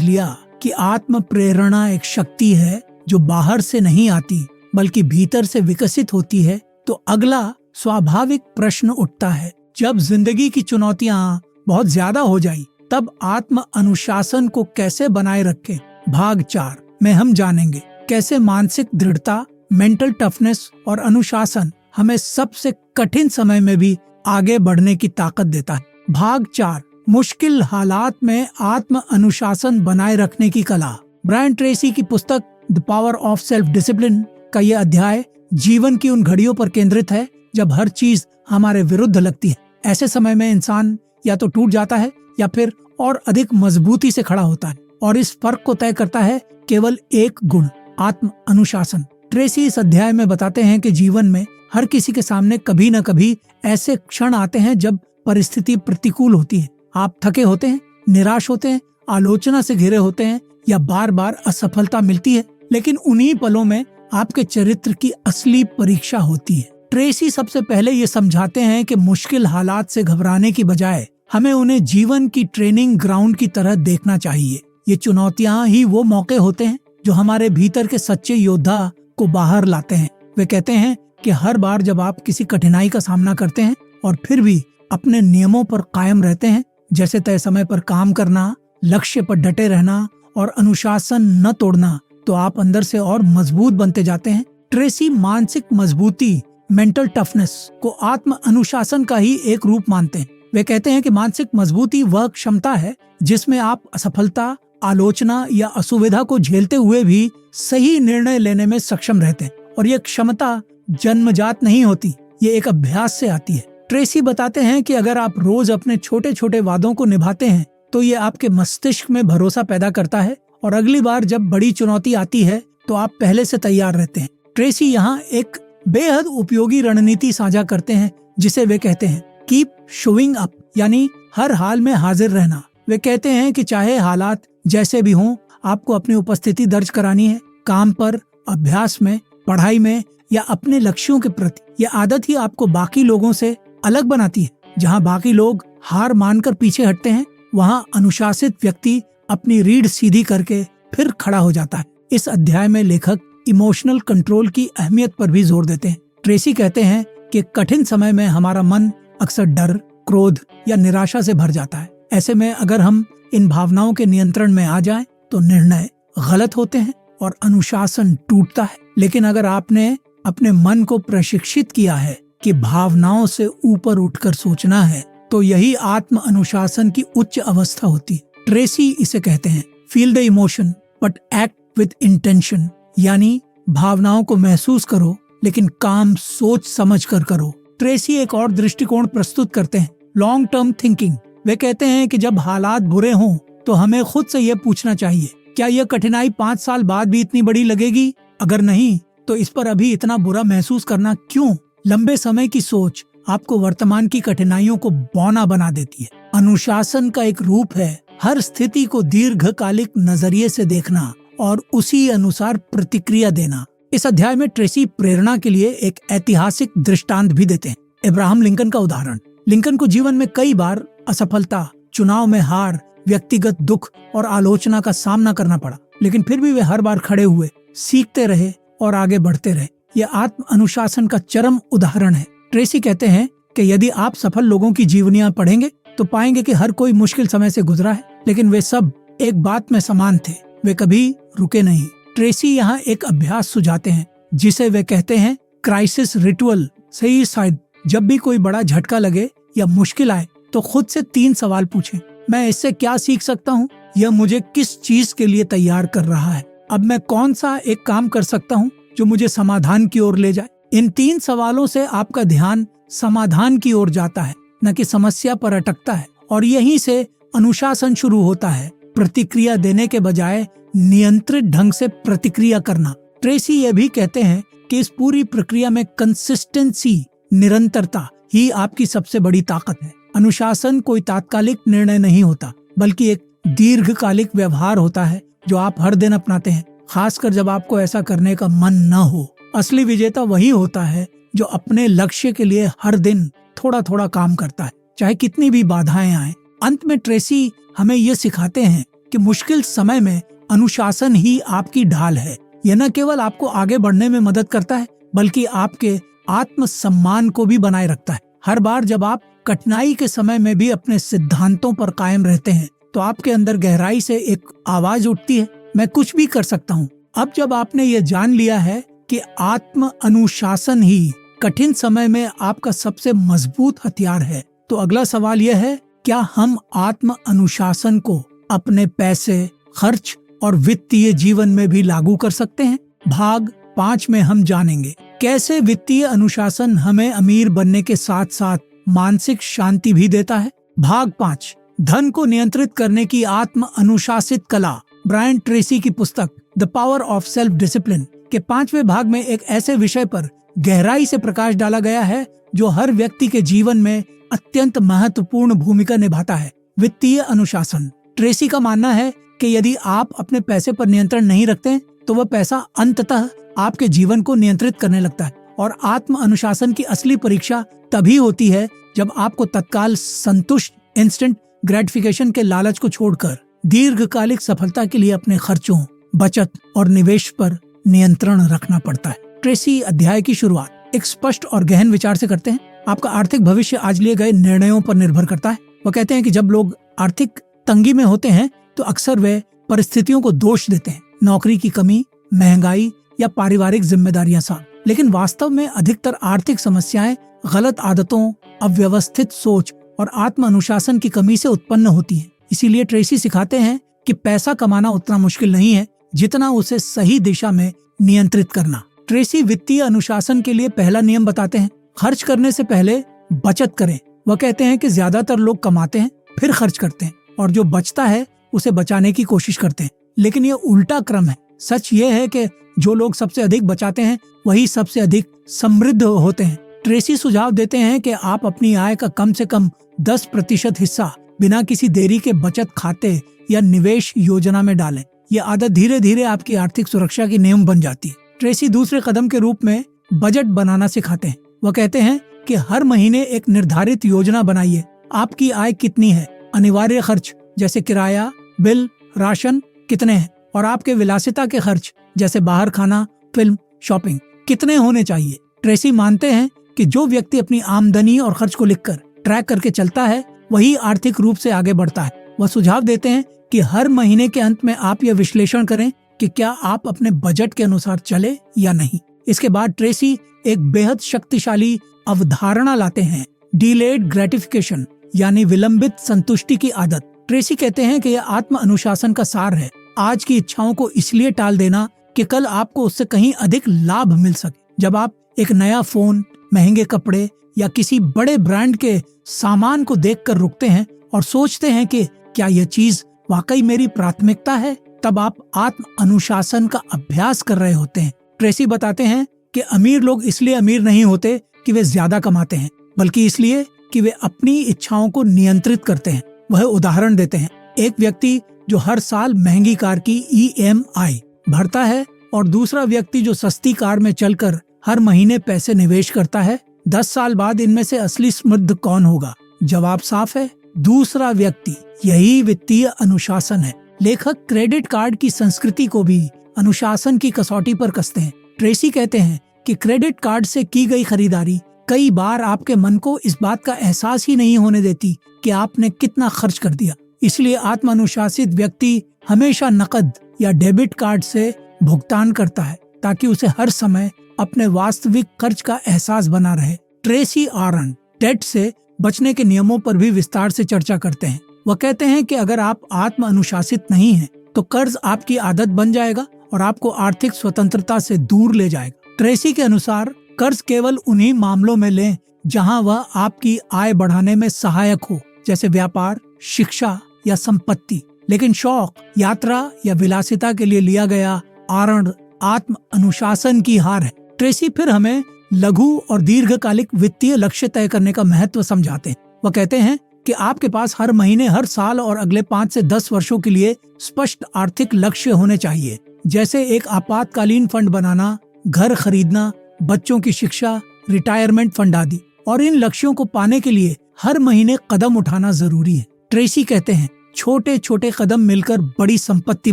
लिया कि आत्म प्रेरणा एक शक्ति है जो बाहर से नहीं आती बल्कि भीतर से विकसित होती है, तो अगला स्वाभाविक प्रश्न उठता है, जब जिंदगी की चुनौतियां बहुत ज्यादा हो जाई तब आत्म अनुशासन को कैसे बनाए रखें। भाग 4 में हम जानेंगे कैसे मानसिक दृढ़ता, मेंटल टफनेस और अनुशासन हमें सबसे कठिन समय में भी आगे बढ़ने की ताकत देता है। भाग 4 मुश्किल हालात में आत्म अनुशासन बनाए रखने की कला। ब्रायन ट्रेसी की पुस्तक the power of self discipline का यह अध्याय जीवन की उन घड़ियों पर केंद्रित है जब हर चीज हमारे विरुद्ध लगती है। ऐसे समय में इंसान या तो टूट जाता है या फिर और अधिक मजबूती से खड़ा होता है, और इस फर्क को तय करता है केवल एक गुण, आत्म अनुशासन। ट्रेसी इस अध्याय में बताते हैं कि जीवन में हर किसी के सामने कभी न कभी ऐसे क्षण आते हैं जब परिस्थिति प्रतिकूल होती है। आप थके होते हैं, निराश होते हैं, आलोचना से घिरे होते हैं या बार बार असफलता मिलती है, लेकिन उन्हीं पलों में आपके चरित्र की असली परीक्षा होती है। ट्रेसी सबसे पहले ये समझाते हैं कि मुश्किल हालात से घबराने की बजाय हमें उन्हें जीवन की ट्रेनिंग ग्राउंड की तरह देखना चाहिए। ये चुनौतियां ही वो मौके होते हैं जो हमारे भीतर के सच्चे योद्धा को बाहर लाते हैं। वे कहते हैं कि हर बार जब आप किसी कठिनाई का सामना करते हैं और फिर भी अपने नियमों पर कायम रहते हैं, जैसे तय समय पर काम करना, लक्ष्य पर डटे रहना और अनुशासन न तोड़ना, तो आप अंदर से और मजबूत बनते जाते हैं। ट्रेसी मानसिक मजबूती, मेंटल टफनेस को आत्म अनुशासन का ही एक रूप मानते हैं। वे कहते हैं कि मानसिक मजबूती वह क्षमता है जिसमें आप असफलता, आलोचना या असुविधा को झेलते हुए भी सही निर्णय लेने में सक्षम रहते हैं, और यह क्षमता जन्मजात नहीं होती, ये एक अभ्यास से आती है। ट्रेसी बताते हैं कि अगर आप रोज अपने छोटे छोटे वादों को निभाते हैं तो ये आपके मस्तिष्क में भरोसा पैदा करता है, और अगली बार जब बड़ी चुनौती आती है तो आप पहले से तैयार रहते हैं। ट्रेसी यहाँ एक बेहद उपयोगी रणनीति साझा करते हैं जिसे वे कहते हैं कीप शोइंग अप, यानी हर हाल में हाजिर रहना। वे कहते हैं कि चाहे हालात जैसे भी हों, आपको अपनी उपस्थिति दर्ज करानी है, काम पर, अभ्यास में, पढ़ाई में या अपने लक्ष्यों के प्रति। यह आदत ही आपको बाकी लोगों से अलग बनाती है। जहाँ बाकी लोग हार मानकर पीछे हटते हैं, वहाँ अनुशासित व्यक्ति अपनी रीढ़ सीधी करके फिर खड़ा हो जाता है। इस अध्याय में लेखक इमोशनल कंट्रोल की अहमियत पर भी जोर देते हैं। ट्रेसी कहते हैं कि कठिन समय में हमारा मन अक्सर डर, क्रोध या निराशा से भर जाता है। ऐसे में अगर हम इन भावनाओं के नियंत्रण में आ जाएं, तो निर्णय गलत होते हैं और अनुशासन टूटता है। लेकिन अगर आपने अपने मन को प्रशिक्षित किया है कि भावनाओं से ऊपर उठकर सोचना है, तो यही आत्म अनुशासन की उच्च अवस्था होती है। ट्रेसी इसे कहते हैं feel the emotion but act with intention, यानी भावनाओं को महसूस करो लेकिन काम सोच समझ कर करो। ट्रेसी एक और दृष्टिकोण प्रस्तुत करते हैं, लॉन्ग टर्म थिंकिंग। वे कहते हैं कि जब हालात बुरे हों तो हमें खुद से यह पूछना चाहिए, क्या यह कठिनाई 5 साल बाद भी इतनी बड़ी लगेगी? अगर नहीं, तो इस पर अभी इतना बुरा महसूस करना क्यों? लंबे समय की सोच आपको वर्तमान की कठिनाइयों को बौना बना देती है। अनुशासन का एक रूप है हर स्थिति को दीर्घकालिक नजरिए से देखना और उसी अनुसार प्रतिक्रिया देना। इस अध्याय में ट्रेसी प्रेरणा के लिए एक ऐतिहासिक दृष्टांत भी देते हैं, अब्राहम लिंकन का उदाहरण। लिंकन को जीवन में कई बार असफलता, चुनाव में हार, व्यक्तिगत दुख और आलोचना का सामना करना पड़ा, लेकिन फिर भी वे हर बार खड़े हुए, सीखते रहे और आगे बढ़ते रहे। यह आत्म अनुशासन का चरम उदाहरण है। ट्रेसी कहते हैं कि यदि आप सफल लोगों की जीवनियां पढ़ेंगे तो पाएंगे कि हर कोई मुश्किल समय से गुजरा है, लेकिन वे सब एक बात में समान थे, वे कभी रुके नहीं। ट्रेसी यहाँ एक अभ्यास सुझाते हैं जिसे वे कहते हैं क्राइसिस रिचुअल। सही शायद जब भी कोई बड़ा झटका लगे या मुश्किल आए तो खुद से 3 सवाल पूछें। मैं इससे क्या सीख सकता हूँ? यह मुझे किस चीज के लिए तैयार कर रहा है? अब मैं कौन सा एक काम कर सकता हूँ जो मुझे समाधान की ओर ले जाए? इन 3 सवालों से आपका ध्यान समाधान की ओर जाता है, न कि समस्या पर अटकता है, और यहीं से अनुशासन शुरू होता है। प्रतिक्रिया देने के बजाय नियंत्रित ढंग से प्रतिक्रिया करना। ट्रेसी ये भी कहते हैं कि इस पूरी प्रक्रिया में कंसिस्टेंसी, निरंतरता ही आपकी सबसे बड़ी ताकत है। अनुशासन कोई तात्कालिक निर्णय नहीं होता, बल्कि एक दीर्घकालिक व्यवहार होता है जो आप हर दिन अपनाते हैं, खासकर जब आपको ऐसा करने का मन न हो। असली विजेता वही होता है जो अपने लक्ष्य के लिए हर दिन थोड़ा थोड़ा काम करता है, चाहे कितनी भी बाधाएं आए। अंत में ट्रेसी हमें ये सिखाते हैं कि मुश्किल समय में अनुशासन ही आपकी ढाल है। यह न केवल आपको आगे बढ़ने में मदद करता है बल्कि आपके आत्मसम्मान को भी बनाए रखता है। हर बार जब आप कठिनाई के समय में भी अपने सिद्धांतों पर कायम रहते हैं तो आपके अंदर गहराई से एक आवाज उठती है, मैं कुछ भी कर सकता हूँ। अब जब आपने ये जान लिया है कि आत्म अनुशासन ही कठिन समय में आपका सबसे मजबूत हथियार है, तो अगला सवाल यह है, क्या हम आत्म अनुशासन को अपने पैसे, खर्च और वित्तीय जीवन में भी लागू कर सकते हैं? भाग 5 में हम जानेंगे कैसे वित्तीय अनुशासन हमें अमीर बनने के साथ साथ मानसिक शांति भी देता है। भाग 5, धन को नियंत्रित करने की आत्म अनुशासित कला, ब्रायन ट्रेसी की पुस्तक the power of self discipline के 5वें भाग में एक ऐसे विषय पर गहराई से प्रकाश डाला गया है जो हर व्यक्ति के जीवन में अत्यंत महत्वपूर्ण भूमिका निभाता है, वित्तीय अनुशासन। ट्रेसी का मानना है कि यदि आप अपने पैसे पर नियंत्रण नहीं रखते तो वह पैसा अंततः आपके जीवन को नियंत्रित करने लगता है। और आत्म अनुशासन की असली परीक्षा तभी होती है जब आपको तत्काल संतुष्ट, इंस्टेंट ग्रेटिफिकेशन के लालच को छोड़कर दीर्घकालिक सफलता के लिए अपने खर्चों, बचत और निवेश पर नियंत्रण रखना पड़ता है। ट्रेसी अध्याय की शुरुआत एक स्पष्ट और गहन विचार से करते हैं। आपका आर्थिक भविष्य आज लिए गए निर्णयों पर निर्भर करता है। वो कहते हैं कि जब लोग आर्थिक तंगी में होते हैं तो अक्सर वे परिस्थितियों को दोष देते हैं, नौकरी की कमी, महंगाई या पारिवारिक जिम्मेदारियां साथ। लेकिन वास्तव में अधिकतर आर्थिक समस्याएं गलत आदतों, अव्यवस्थित सोच और आत्म अनुशासन की कमी से उत्पन्न होती हैं। इसीलिए ट्रेसी सिखाते हैं कि पैसा कमाना उतना मुश्किल नहीं है जितना उसे सही दिशा में नियंत्रित करना। ट्रेसी वित्तीय अनुशासन के लिए पहला नियम बताते हैं, खर्च करने से पहले बचत करें। वह कहते हैं कि ज्यादातर लोग कमाते हैं फिर खर्च करते हैं और जो बचता है उसे बचाने की कोशिश करते हैं, लेकिन ये उल्टा क्रम है। सच ये है कि जो लोग सबसे अधिक बचाते हैं वही सबसे अधिक समृद्ध होते हैं। ट्रेसी सुझाव देते हैं कि आप अपनी आय का कम से कम 10% हिस्सा बिना किसी देरी के बचत खाते या निवेश योजना में डालें। यह आदत धीरे धीरे आपकी आर्थिक सुरक्षा की नींव बन जाती है। ट्रेसी दूसरे कदम के रूप में बजट बनाना सिखाते हैं। वह कहते हैं कि हर महीने एक निर्धारित योजना बनाइए। आपकी आय कितनी है, अनिवार्य खर्च जैसे किराया, बिल, राशन कितने हैं और आपके विलासिता के खर्च जैसे बाहर खाना, फिल्म, शॉपिंग कितने होने चाहिए। ट्रेसी मानते हैं कि जो व्यक्ति अपनी आमदनी और खर्च को लिखकर ट्रैक करके चलता है वही आर्थिक रूप से आगे बढ़ता है। वह सुझाव देते हैं कि हर महीने के अंत में आप यह विश्लेषण करें कि क्या आप अपने बजट के अनुसार चले या नहीं। इसके बाद ट्रेसी एक बेहद शक्तिशाली अवधारणा लाते हैं, डिलेड ग्रेटिफिकेशन यानी विलंबित संतुष्टि की आदत। ट्रेसी कहते हैं कि यह आत्म अनुशासन का सार है, आज की इच्छाओं को इसलिए टाल देना कि कल आपको उससे कहीं अधिक लाभ मिल सके। जब आप एक नया फोन, महंगे कपड़े या किसी बड़े ब्रांड के सामान को देखकर रुकते हैं और सोचते हैं कि क्या यह चीज वाकई मेरी प्राथमिकता है, तब आप आत्म अनुशासन का अभ्यास कर रहे होते हैं। ट्रेसी बताते हैं कि अमीर लोग इसलिए अमीर नहीं होते कि वे ज्यादा कमाते हैं, बल्कि इसलिए कि वे अपनी इच्छाओं को नियंत्रित करते हैं। वह उदाहरण देते हैं, एक व्यक्ति जो हर साल महंगी कार की EMI भरता है और दूसरा व्यक्ति जो सस्ती कार में चलकर हर महीने पैसे निवेश करता है, 10 साल बाद इनमें से असली समृद्ध कौन होगा? जवाब साफ है, दूसरा व्यक्ति। यही वित्तीय अनुशासन है। लेखक क्रेडिट कार्ड की संस्कृति को भी अनुशासन की कसौटी पर कसते हैं। ट्रेसी कहते हैं कि क्रेडिट कार्ड से की गई खरीदारी कई बार आपके मन को इस बात का एहसास ही नहीं होने देती कि आपने कितना खर्च कर दिया। इसलिए आत्म अनुशासित व्यक्ति हमेशा नकद या डेबिट कार्ड से भुगतान करता है ताकि उसे हर समय अपने वास्तविक खर्च का एहसास बना रहे। ट्रेसी आरन डेट से बचने के नियमों पर भी विस्तार से चर्चा करते हैं। वह कहते हैं कि अगर आप आत्म अनुशासित नहीं हैं, तो कर्ज आपकी आदत बन जाएगा और आपको आर्थिक स्वतंत्रता से दूर ले जाएगा। ट्रेसी के अनुसार कर्ज केवल उन्हीं मामलों में लें जहां वह आपकी आय बढ़ाने में सहायक हो, जैसे व्यापार, शिक्षा या संपत्ति। लेकिन शौक, यात्रा या विलासिता के लिए लिया गया ऋण आत्म अनुशासन की हार है। ट्रेसी फिर हमें लघु और दीर्घकालिक वित्तीय लक्ष्य तय करने का महत्व समझाते हैं। वह कहते हैं कि आपके पास हर महीने, हर साल और अगले 5 से 10 वर्षों के लिए स्पष्ट आर्थिक लक्ष्य होने चाहिए, जैसे एक आपातकालीन फंड बनाना, घर खरीदना, बच्चों की शिक्षा, रिटायरमेंट फंड आदि। और इन लक्ष्यों को पाने के लिए हर महीने कदम उठाना जरूरी है। ट्रेसी कहते हैं, छोटे छोटे कदम मिलकर बड़ी संपत्ति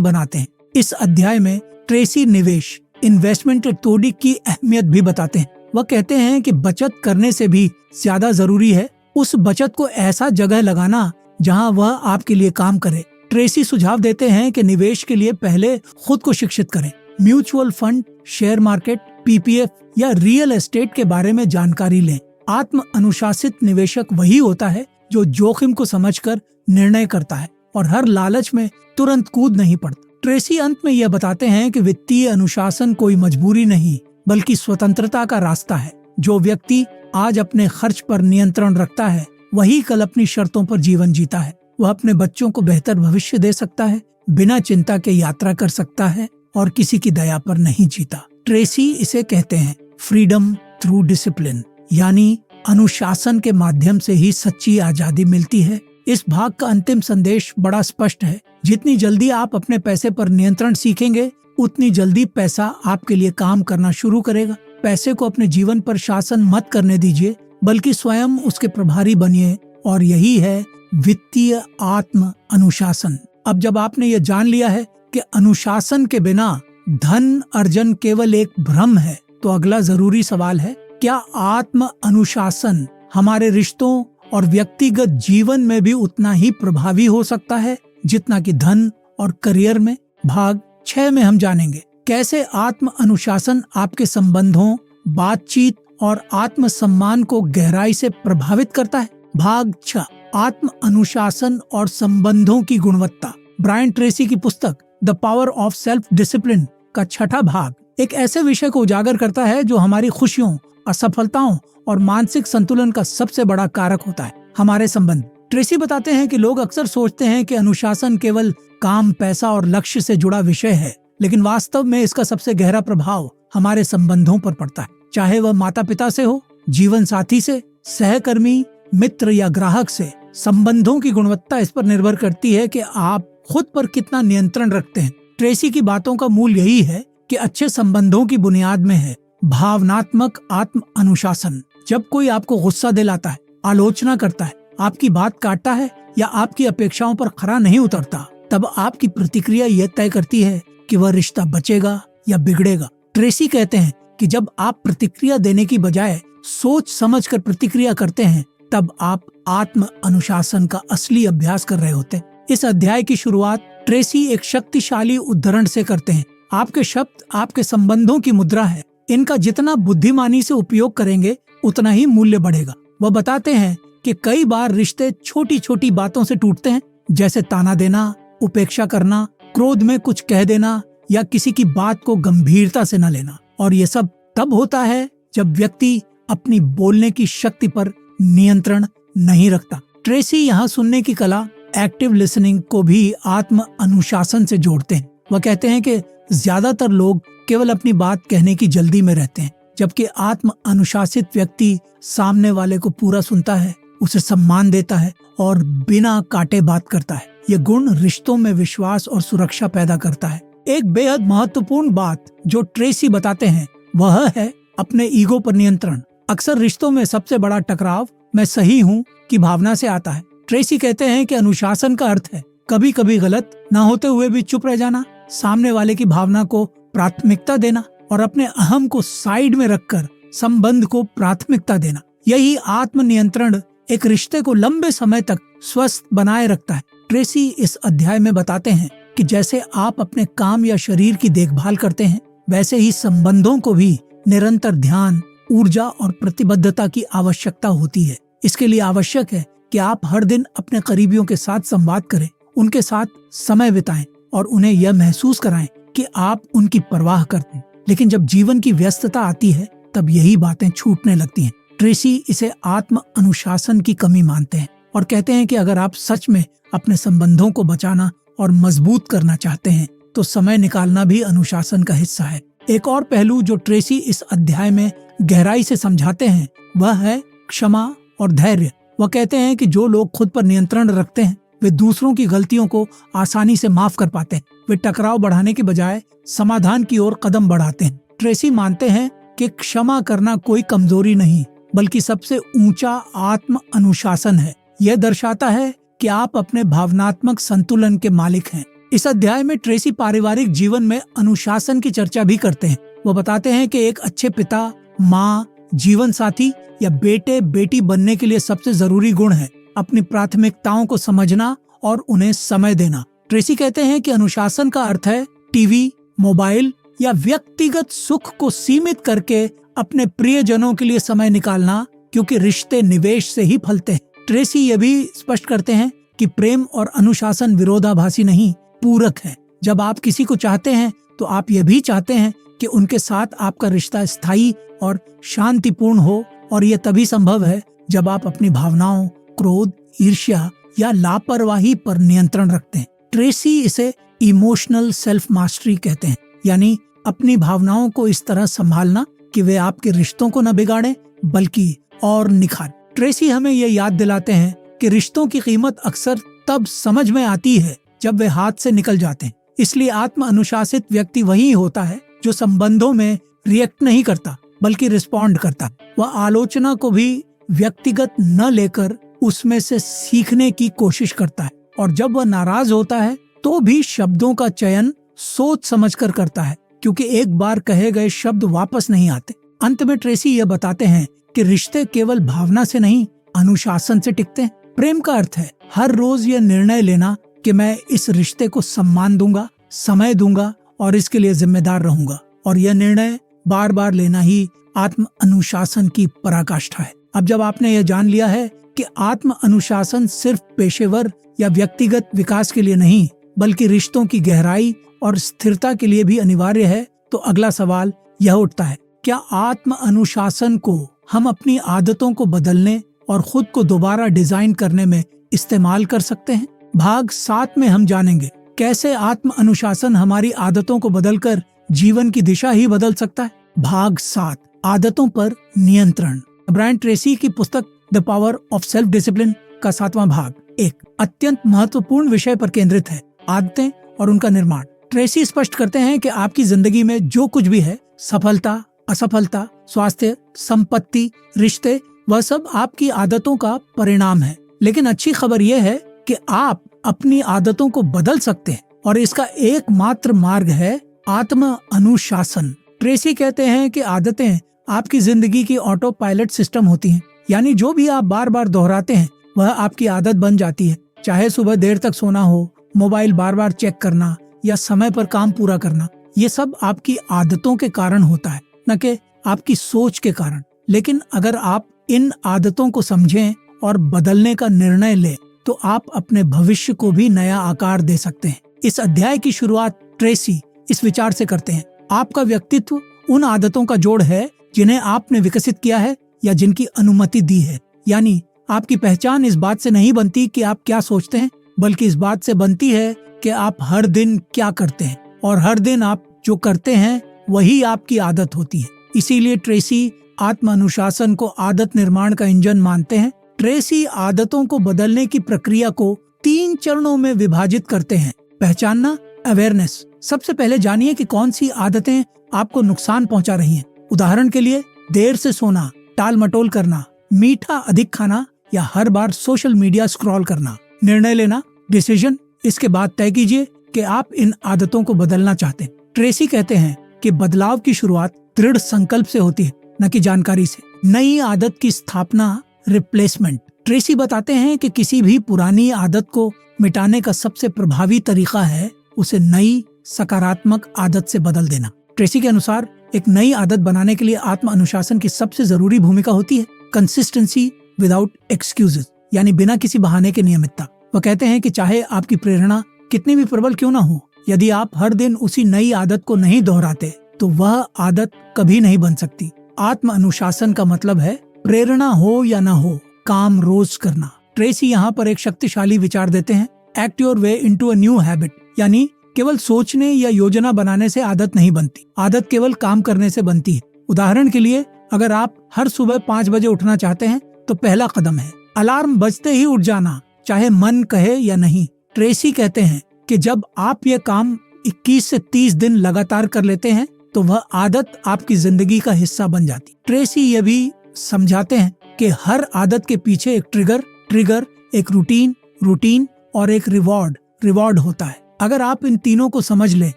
बनाते हैं। इस अध्याय में ट्रेसी निवेश इन्वेस्टमेंट तोड़ी की अहमियत भी बताते हैं। वह कहते हैं कि बचत करने से भी ज्यादा जरूरी है उस बचत को ऐसा जगह लगाना जहां वह आपके लिए काम करे। ट्रेसी सुझाव देते हैं कि निवेश के लिए पहले खुद को शिक्षित करें। Mutual fund, share market, PPF या रियल एस्टेट के बारे में जानकारी लें। आत्म अनुशासित निवेशक वही होता है जो जोखिम को समझकर निर्णय करता है और हर लालच में तुरंत कूद नहीं पड़ता। ट्रेसी अंत में यह बताते हैं कि वित्तीय अनुशासन कोई मजबूरी नहीं बल्कि स्वतंत्रता का रास्ता है। जो व्यक्ति आज अपने खर्च पर नियंत्रण रखता है वही कल अपनी शर्तों पर जीवन जीता है। वह अपने बच्चों को बेहतर भविष्य दे सकता है, बिना चिंता के यात्रा कर सकता है और किसी की दया पर नहीं जीता। ट्रेसी इसे कहते हैं फ्रीडम थ्रू डिसिप्लिन, यानी अनुशासन के माध्यम से ही सच्ची आजादी मिलती है। इस भाग का अंतिम संदेश बड़ा स्पष्ट है। जितनी जल्दी आप अपने पैसे पर नियंत्रण सीखेंगे उतनी जल्दी पैसा आपके लिए काम करना शुरू करेगा। पैसे को अपने जीवन पर शासन मत करने दीजिए बल्कि स्वयं उसके प्रभारी बनिए, और यही है वित्तीय आत्म अनुशासन। अब जब आपने ये जान लिया है कि अनुशासन के बिना धन अर्जन केवल एक भ्रम है, तो अगला जरूरी सवाल है, क्या आत्म अनुशासन हमारे रिश्तों और व्यक्तिगत जीवन में भी उतना ही प्रभावी हो सकता है जितना कि धन और करियर में? भाग 6 में हम जानेंगे कैसे आत्म अनुशासन आपके संबंधों, बातचीत और आत्म सम्मान को गहराई से प्रभावित करता है। भाग 6, आत्म अनुशासन और संबंधों की गुणवत्ता। ब्रायन ट्रेसी की पुस्तक the power of self discipline का 6ठा भाग एक ऐसे विषय को उजागर करता है जो हमारी खुशियों, असफलताओं और मानसिक संतुलन का सबसे बड़ा कारक होता है, हमारे संबंध। ट्रेसी बताते हैं कि लोग अक्सर सोचते हैं कि अनुशासन केवल काम, पैसा और लक्ष्य से जुड़ा विषय है, लेकिन वास्तव में इसका सबसे गहरा प्रभाव हमारे संबंधों पर पड़ता है। चाहे वह माता पिता से हो, जीवन साथी से, सहकर्मी, मित्र या ग्राहक से। संबंधों की गुणवत्ता इस पर निर्भर करती है कि आप खुद पर कितना नियंत्रण रखते हैं। ट्रेसी की बातों का मूल यही है कि अच्छे संबंधों की बुनियाद में है भावनात्मक आत्म अनुशासन। जब कोई आपको गुस्सा दिलाता है, आलोचना करता है, आपकी बात काटता है या आपकी अपेक्षाओं पर खरा नहीं उतरता, तब आपकी प्रतिक्रिया यह तय करती है कि वह रिश्ता बचेगा या बिगड़ेगा। ट्रेसी कहते हैं कि जब आप प्रतिक्रिया देने की बजाय सोच समझकर प्रतिक्रिया करते हैं, तब आप आत्म अनुशासन का असली अभ्यास कर रहे होते हैं। इस अध्याय की शुरुआत ट्रेसी एक शक्तिशाली उद्धरण से करते हैं। आपके शब्द आपके संबंधों की मुद्रा है। इनका जितना बुद्धिमानी से उपयोग करेंगे उतना ही मूल्य बढ़ेगा। वह बताते हैं कि कई बार रिश्ते छोटी छोटी बातों से टूटते हैं, जैसे ताना देना, उपेक्षा करना, क्रोध में कुछ कह देना या किसी की बात को गंभीरता से न लेना। और ये सब तब होता है जब व्यक्ति अपनी बोलने की शक्ति पर नियंत्रण नहीं रखता। ट्रेसी यहाँ सुनने की कला, एक्टिव लिसनिंग को भी आत्म अनुशासन से जोड़ते हैं। वह कहते हैं कि ज्यादातर लोग केवल अपनी बात कहने की जल्दी में रहते हैं, जबकि आत्म अनुशासित व्यक्ति सामने वाले को पूरा सुनता है, उसे सम्मान देता है और बिना काटे बात करता है। ये गुण रिश्तों में विश्वास और सुरक्षा पैदा करता है। एक बेहद महत्वपूर्ण बात जो ट्रेसी बताते हैं वह है अपने ईगो पर नियंत्रण। अक्सर रिश्तों में सबसे बड़ा टकराव मैं सही हूँ की भावना से आता है। ट्रेसी कहते हैं कि अनुशासन का अर्थ है कभी कभी गलत ना होते हुए भी चुप रह जाना, सामने वाले की भावना को प्राथमिकता देना और अपने अहम को साइड में रखकर संबंध को प्राथमिकता देना। यही आत्म नियंत्रण एक रिश्ते को लंबे समय तक स्वस्थ बनाए रखता है। ट्रेसी इस अध्याय में बताते हैं कि जैसे आप अपने काम या शरीर की देखभाल करते हैं, वैसे ही संबंधों को भी निरंतर ध्यान, ऊर्जा और प्रतिबद्धता की आवश्यकता होती है। इसके लिए आवश्यक है कि आप हर दिन अपने करीबियों के साथ संवाद करें, उनके साथ समय बिताएं और उन्हें यह महसूस कराएं कि आप उनकी परवाह करते हैं। लेकिन जब जीवन की व्यस्तता आती है तब यही बातें छूटने लगती हैं। ट्रेसी इसे आत्म अनुशासन की कमी मानते हैं और कहते हैं कि अगर आप सच में अपने संबंधों को बचाना और मजबूत करना चाहते हैं तो समय निकालना भी अनुशासन का हिस्सा है। एक और पहलू जो ट्रेसी इस अध्याय में गहराई से समझाते हैं वह है क्षमा और धैर्य। वह कहते हैं कि जो लोग खुद पर नियंत्रण रखते हैं वे दूसरों की गलतियों को आसानी से माफ कर पाते हैं। वे टकराव बढ़ाने के बजाय समाधान की ओर कदम बढ़ाते हैं। ट्रेसी मानते हैं कि क्षमा करना कोई कमजोरी नहीं बल्कि सबसे ऊंचा आत्म अनुशासन है। यह दर्शाता है कि आप अपने भावनात्मक संतुलन के मालिक हैं। इस अध्याय में ट्रेसी पारिवारिक जीवन में अनुशासन की चर्चा भी करते हैं। वो बताते हैं कि एक अच्छे पिता, माँ, जीवन साथी या बेटे बेटी बनने के लिए सबसे जरूरी गुण है अपनी प्राथमिकताओं को समझना और उन्हें समय देना। ट्रेसी कहते हैं कि अनुशासन का अर्थ है टीवी, मोबाइल या व्यक्तिगत सुख को सीमित करके अपने प्रियजनों के लिए समय निकालना, क्योंकि रिश्ते निवेश से ही फलते हैं। ट्रेसी ये भी स्पष्ट करते हैं कि प्रेम और अनुशासन विरोधाभासी नहीं, पूरक है। जब आप किसी को चाहते हैं तो आप ये भी चाहते हैं कि उनके साथ आपका रिश्ता स्थायी और शांतिपूर्ण हो, और ये तभी संभव है जब आप अपनी भावनाओं, क्रोध, ईर्ष्या या लापरवाही पर नियंत्रण रखते हैं। ट्रेसी इसे इमोशनल सेल्फ मास्टरी कहते हैं, यानी अपनी भावनाओं को इस तरह संभालना कि वे आपके रिश्तों को न बिगाड़े बल्कि और निखारें। ट्रेसी हमें ये याद दिलाते हैं कि रिश्तों की कीमत अक्सर तब समझ में आती है जब वे हाथ से निकल जाते हैं। इसलिए आत्म अनुशासित व्यक्ति वही होता है जो संबंधों में रिएक्ट नहीं करता बल्कि रिस्पॉन्ड करता। वह आलोचना को भी व्यक्तिगत न लेकर उसमें से सीखने की कोशिश करता है, और जब वह नाराज होता है तो भी शब्दों का चयन सोच समझकर करता है, क्योंकि एक बार कहे गए शब्द वापस नहीं आते। अंत में ट्रेसी ये बताते हैं कि रिश्ते केवल भावना से नहीं, अनुशासन से टिकते हैं। प्रेम का अर्थ है हर रोज ये निर्णय लेना कि मैं इस रिश्ते को सम्मान दूंगा, समय दूंगा और इसके लिए जिम्मेदार रहूंगा, और यह निर्णय बार बार लेना ही आत्म अनुशासन की पराकाष्ठा है। अब जब आपने यह जान लिया है कि आत्म अनुशासन सिर्फ पेशेवर या व्यक्तिगत विकास के लिए नहीं बल्कि रिश्तों की गहराई और स्थिरता के लिए भी अनिवार्य है, तो अगला सवाल यह उठता है, क्या आत्म अनुशासन को हम अपनी आदतों को बदलने और खुद को दोबारा डिजाइन करने में इस्तेमाल कर सकते हैं? भाग 7 में हम जानेंगे कैसे आत्म अनुशासन हमारी आदतों को बदलकर जीवन की दिशा ही बदल सकता है। भाग 7, आदतों पर नियंत्रण। ब्रायन ट्रेसी की पुस्तक the power of self discipline का 7वां भाग एक अत्यंत महत्वपूर्ण विषय पर केंद्रित है, आदतें और उनका निर्माण। ट्रेसी स्पष्ट करते हैं कि आपकी जिंदगी में जो कुछ भी है, सफलता, असफलता, स्वास्थ्य, संपत्ति, रिश्ते, वह सब आपकी आदतों का परिणाम है। लेकिन अच्छी खबर यह है कि आप अपनी आदतों को बदल सकते हैं, और इसका एकमात्र मार्ग है आत्म अनुशासन। ट्रेसी कहते हैं कि आदतें आपकी जिंदगी की ऑटो पायलट सिस्टम होती हैं, यानी जो भी आप बार बार दोहराते हैं वह आपकी आदत बन जाती है। चाहे सुबह देर तक सोना हो, मोबाइल बार बार चेक करना या समय पर काम पूरा करना, ये सब आपकी आदतों के कारण होता है, न कि आपकी सोच के कारण। लेकिन अगर आप इन आदतों को समझें और बदलने का निर्णय लें तो आप अपने भविष्य को भी नया आकार दे सकते हैं। इस अध्याय की शुरुआत ट्रेसी इस विचार से करते हैं, आपका व्यक्तित्व उन आदतों का जोड़ है जिन्हें आपने विकसित किया है या जिनकी अनुमति दी है। यानी आपकी पहचान इस बात से नहीं बनती कि आप क्या सोचते हैं, बल्कि इस बात से बनती है कि आप हर दिन क्या करते हैं, और हर दिन आप जो करते हैं वही आपकी आदत होती है। इसीलिए ट्रेसी आत्म अनुशासन को आदत निर्माण का इंजन मानते हैं। ट्रेसी आदतों को बदलने की प्रक्रिया को 3 चरणों में विभाजित करते हैं। पहचानना, अवेयरनेस। सबसे पहले जानिए कि कौन सी आदतें आपको नुकसान पहुंचा रही हैं। उदाहरण के लिए देर से सोना, टाल मटोल करना, मीठा अधिक खाना या हर बार सोशल मीडिया स्क्रॉल करना। निर्णय लेना, डिसीजन। इसके बाद तय कीजिए कि आप इन आदतों को बदलना चाहते हैं। ट्रेसी कहते हैं कि बदलाव की शुरुआत दृढ़ संकल्प से होती है, न कि जानकारी से। नई आदत की स्थापना, रिप्लेसमेंट। ट्रेसी बताते हैं कि किसी भी पुरानी आदत को मिटाने का सबसे प्रभावी तरीका है उसे नई सकारात्मक आदत से बदल देना। ट्रेसी के अनुसार एक नई आदत बनाने के लिए आत्म अनुशासन की सबसे जरूरी भूमिका होती है कंसिस्टेंसी विदाउट एक्सक्यूजेस, यानी बिना किसी बहाने के नियमितता। वह कहते हैं कि चाहे आपकी प्रेरणा कितनी भी प्रबल क्यों ना हो, यदि आप हर दिन उसी नई आदत को नहीं दोहराते तो वह आदत कभी नहीं बन सकती। आत्म अनुशासन का मतलब है प्रेरणा हो या ना हो, काम रोज करना। ट्रेसी यहाँ पर एक शक्तिशाली विचार देते हैं, act your way into a new habit. यानी केवल सोचने या योजना बनाने से आदत नहीं बनती, आदत केवल काम करने से बनती है। उदाहरण के लिए, अगर आप हर सुबह 5 बजे उठना चाहते हैं तो पहला कदम है अलार्म बजते ही उठ जाना, चाहे मन कहे या नहीं। ट्रेसी कहते हैं कि जब आप ये काम 21 से 30 दिन लगातार कर लेते हैं तो वह आदत आपकी जिंदगी का हिस्सा बन जाती। ट्रेसी ये भी समझाते हैं कि हर आदत के पीछे एक ट्रिगर, एक रूटीन रूटीन और एक रिवॉर्ड होता है। अगर आप इन तीनों को समझ लें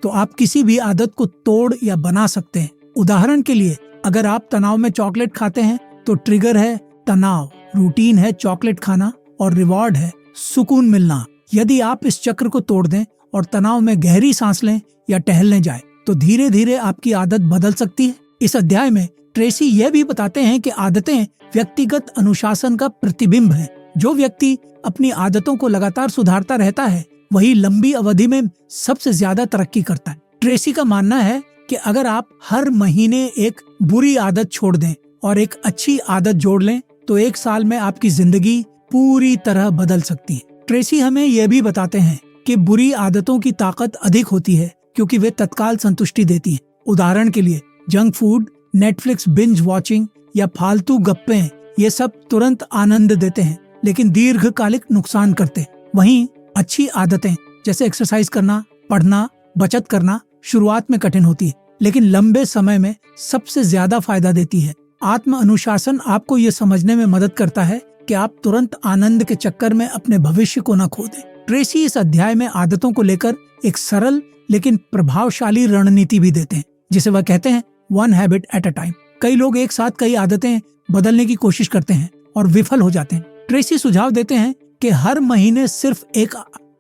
तो आप किसी भी आदत को तोड़ या बना सकते हैं। उदाहरण के लिए, अगर आप तनाव में चॉकलेट खाते हैं तो ट्रिगर है तनाव, रूटीन है चॉकलेट खाना और रिवॉर्ड है सुकून मिलना। यदि आप इस चक्र को तोड़ दें और तनाव में गहरी सांस लें या टहलने जाएं, तो धीरे धीरे आपकी आदत बदल सकती है। इस अध्याय में ट्रेसी यह भी बताते हैं कि आदतें व्यक्तिगत अनुशासन का प्रतिबिंब है। जो व्यक्ति अपनी आदतों को लगातार सुधारता रहता है वही लंबी अवधि में सबसे ज्यादा तरक्की करता है। ट्रेसी का मानना है कि अगर आप हर महीने एक बुरी आदत छोड़ दें और एक अच्छी आदत जोड़ लें तो 1 साल में आपकी जिंदगी पूरी तरह बदल सकती है। ट्रेसी हमें यह भी बताते हैं कि बुरी आदतों की ताकत अधिक होती है क्योंकि वे तत्काल संतुष्टि देती हैं। उदाहरण के लिए, junk food, Netflix binge watching या फालतू गप्पे, ये सब तुरंत आनंद देते हैं लेकिन दीर्घकालिक नुकसान करते हैं। वहीं अच्छी आदतें जैसे एक्सरसाइज करना, पढ़ना, बचत करना शुरुआत में कठिन होती है लेकिन लंबे समय में सबसे ज्यादा फायदा देती है। आत्म अनुशासन आपको ये समझने में मदद करता है कि आप तुरंत आनंद के चक्कर में अपने भविष्य को न खो दें। ट्रेसी इस अध्याय में आदतों को लेकर एक सरल लेकिन प्रभावशाली रणनीति भी देते हैं जिसे वह कहते हैं 1 हैबिट एट अ टाइम। कई लोग एक साथ कई आदतें बदलने की कोशिश करते हैं और विफल हो जाते हैं। ट्रेसी सुझाव देते हैं कि हर महीने सिर्फ एक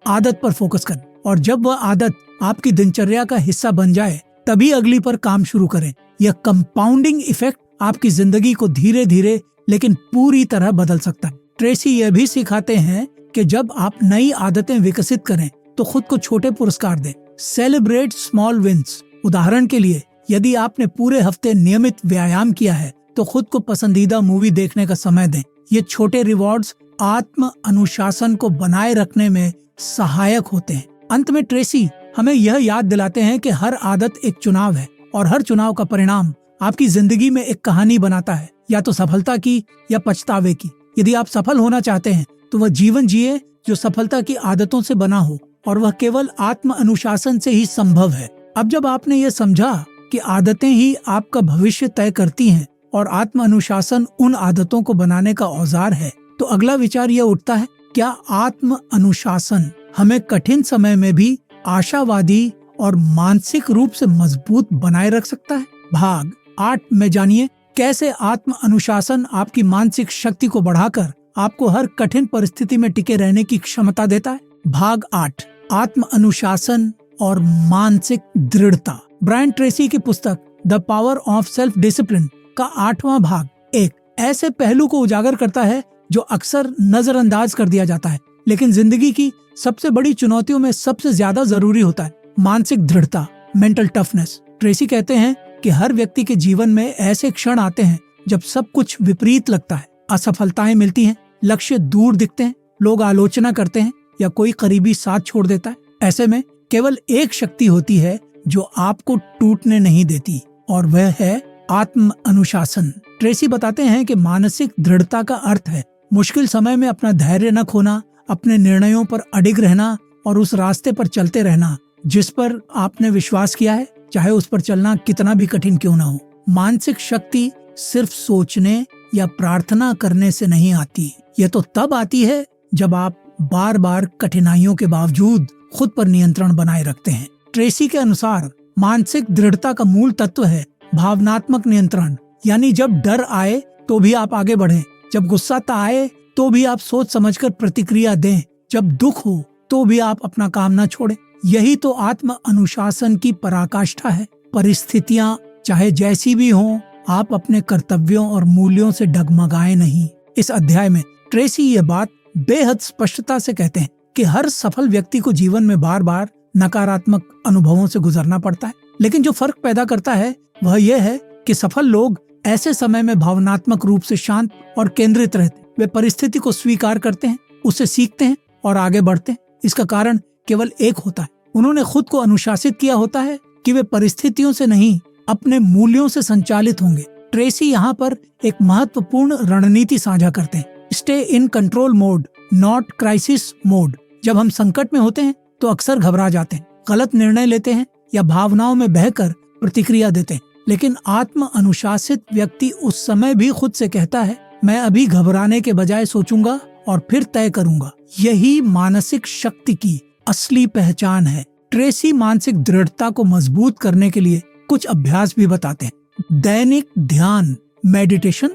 आदत पर फोकस करें और जब वह आदत आपकी दिनचर्या का हिस्सा बन जाए तभी अगली पर काम शुरू करें। यह कंपाउंडिंग इफेक्ट आपकी जिंदगी को धीरे धीरे लेकिन पूरी तरह बदल सकता है। ट्रेसी यह भी सिखाते हैं कि जब आप नई आदतें विकसित करें तो खुद को छोटे पुरस्कार दें। Celebrate small wins. उदाहरण के लिए, यदि आपने पूरे हफ्ते नियमित व्यायाम किया है तो खुद को पसंदीदा मूवी देखने का समय दें। ये छोटे रिवॉर्ड्स आत्म अनुशासन को बनाए रखने में सहायक होते हैं। अंत में ट्रेसी हमें यह याद दिलाते हैं कि हर आदत एक चुनाव है और हर चुनाव का परिणाम आपकी जिंदगी में एक कहानी बनाता है, या तो सफलता की या पछतावे की। यदि आप सफल होना चाहते हैं तो वह जीवन जिए जो सफलता की आदतों से बना हो और वह केवल आत्म अनुशासन से ही संभव है। अब जब आपने ये समझा कि आदतें ही आपका भविष्य तय करती हैं और आत्म अनुशासन उन आदतों को बनाने का औजार है, तो अगला विचार यह उठता है, क्या आत्म अनुशासन हमें कठिन समय में भी आशावादी और मानसिक रूप से मजबूत बनाए रख सकता है? भाग 8 में जानिए कैसे आत्म अनुशासन आपकी मानसिक शक्ति को बढ़ाकर आपको हर कठिन परिस्थिति में टिके रहने की क्षमता देता है। भाग 8, आत्म अनुशासन और मानसिक दृढ़ता। ब्रायन ट्रेसी की पुस्तक the power of self discipline का 8वां भाग एक ऐसे पहलू को उजागर करता है जो अक्सर नजरअंदाज कर दिया जाता है लेकिन जिंदगी की सबसे बड़ी चुनौतियों में सबसे ज्यादा जरूरी होता है, मानसिक दृढ़ता, मेंटल टफनेस। ट्रेसी कहते हैं कि हर व्यक्ति के जीवन में ऐसे क्षण आते हैं जब सब कुछ विपरीत लगता है, असफलताएं मिलती हैं, लक्ष्य दूर दिखते हैं, लोग आलोचना करते हैं या कोई करीबी साथ छोड़ देता है। ऐसे में केवल एक शक्ति होती है जो आपको टूटने नहीं देती और वह है आत्म अनुशासन। ट्रेसी बताते हैं कि मानसिक दृढ़ता का अर्थ है मुश्किल समय में अपना धैर्य न खोना, अपने निर्णयों पर अडिग रहना और उस रास्ते पर चलते रहना जिस पर आपने विश्वास किया है, चाहे उस पर चलना कितना भी कठिन क्यों न हो। मानसिक शक्ति सिर्फ सोचने या प्रार्थना करने से नहीं आती, यह तो तब आती है जब आप बार बार कठिनाइयों के बावजूद खुद पर नियंत्रण बनाए रखते हैं। ट्रेसी के अनुसार मानसिक दृढ़ता का मूल तत्व है भावनात्मक नियंत्रण, यानी जब डर आए तो भी आप आगे बढ़ें, जब गुस्सा आए तो भी आप सोच समझकर प्रतिक्रिया दें, जब दुख हो तो भी आप अपना काम न छोड़ें। यही तो आत्म अनुशासन की पराकाष्ठा है। परिस्थितियां चाहे जैसी भी हों, आप अपने कर्तव्यों और मूल्यों से डगमगाएं नहीं। इस अध्याय में ट्रेसी ये बात बेहद स्पष्टता से कहते हैं कि हर सफल व्यक्ति को जीवन में बार बार नकारात्मक अनुभवों से गुजरना पड़ता है, लेकिन जो फर्क पैदा करता है वह यह है कि सफल लोग ऐसे समय में भावनात्मक रूप से शांत और केंद्रित रहते हैं। वे परिस्थिति को स्वीकार करते हैं, उससे सीखते हैं और आगे बढ़ते हैं। इसका कारण केवल एक होता है, उन्होंने खुद को अनुशासित किया होता है कि वे परिस्थितियों से नहीं अपने मूल्यों से संचालित होंगे। ट्रेसी यहाँ पर एक महत्वपूर्ण रणनीति साझा करते हैं, stay in control mode not crisis mode. जब हम संकट में होते हैं तो अक्सर घबरा जाते हैं, गलत निर्णय लेते हैं या भावनाओं में बहकर प्रतिक्रिया देते हैं, लेकिन आत्म अनुशासित व्यक्ति उस समय भी खुद से कहता है, मैं अभी घबराने के बजाय सोचूंगा और फिर तय करूंगा। यही मानसिक शक्ति की असली पहचान है। ट्रेसी मानसिक दृढ़ता को मजबूत करने के लिए कुछ अभ्यास भी बताते हैं। दैनिक ध्यान मेडिटेशन,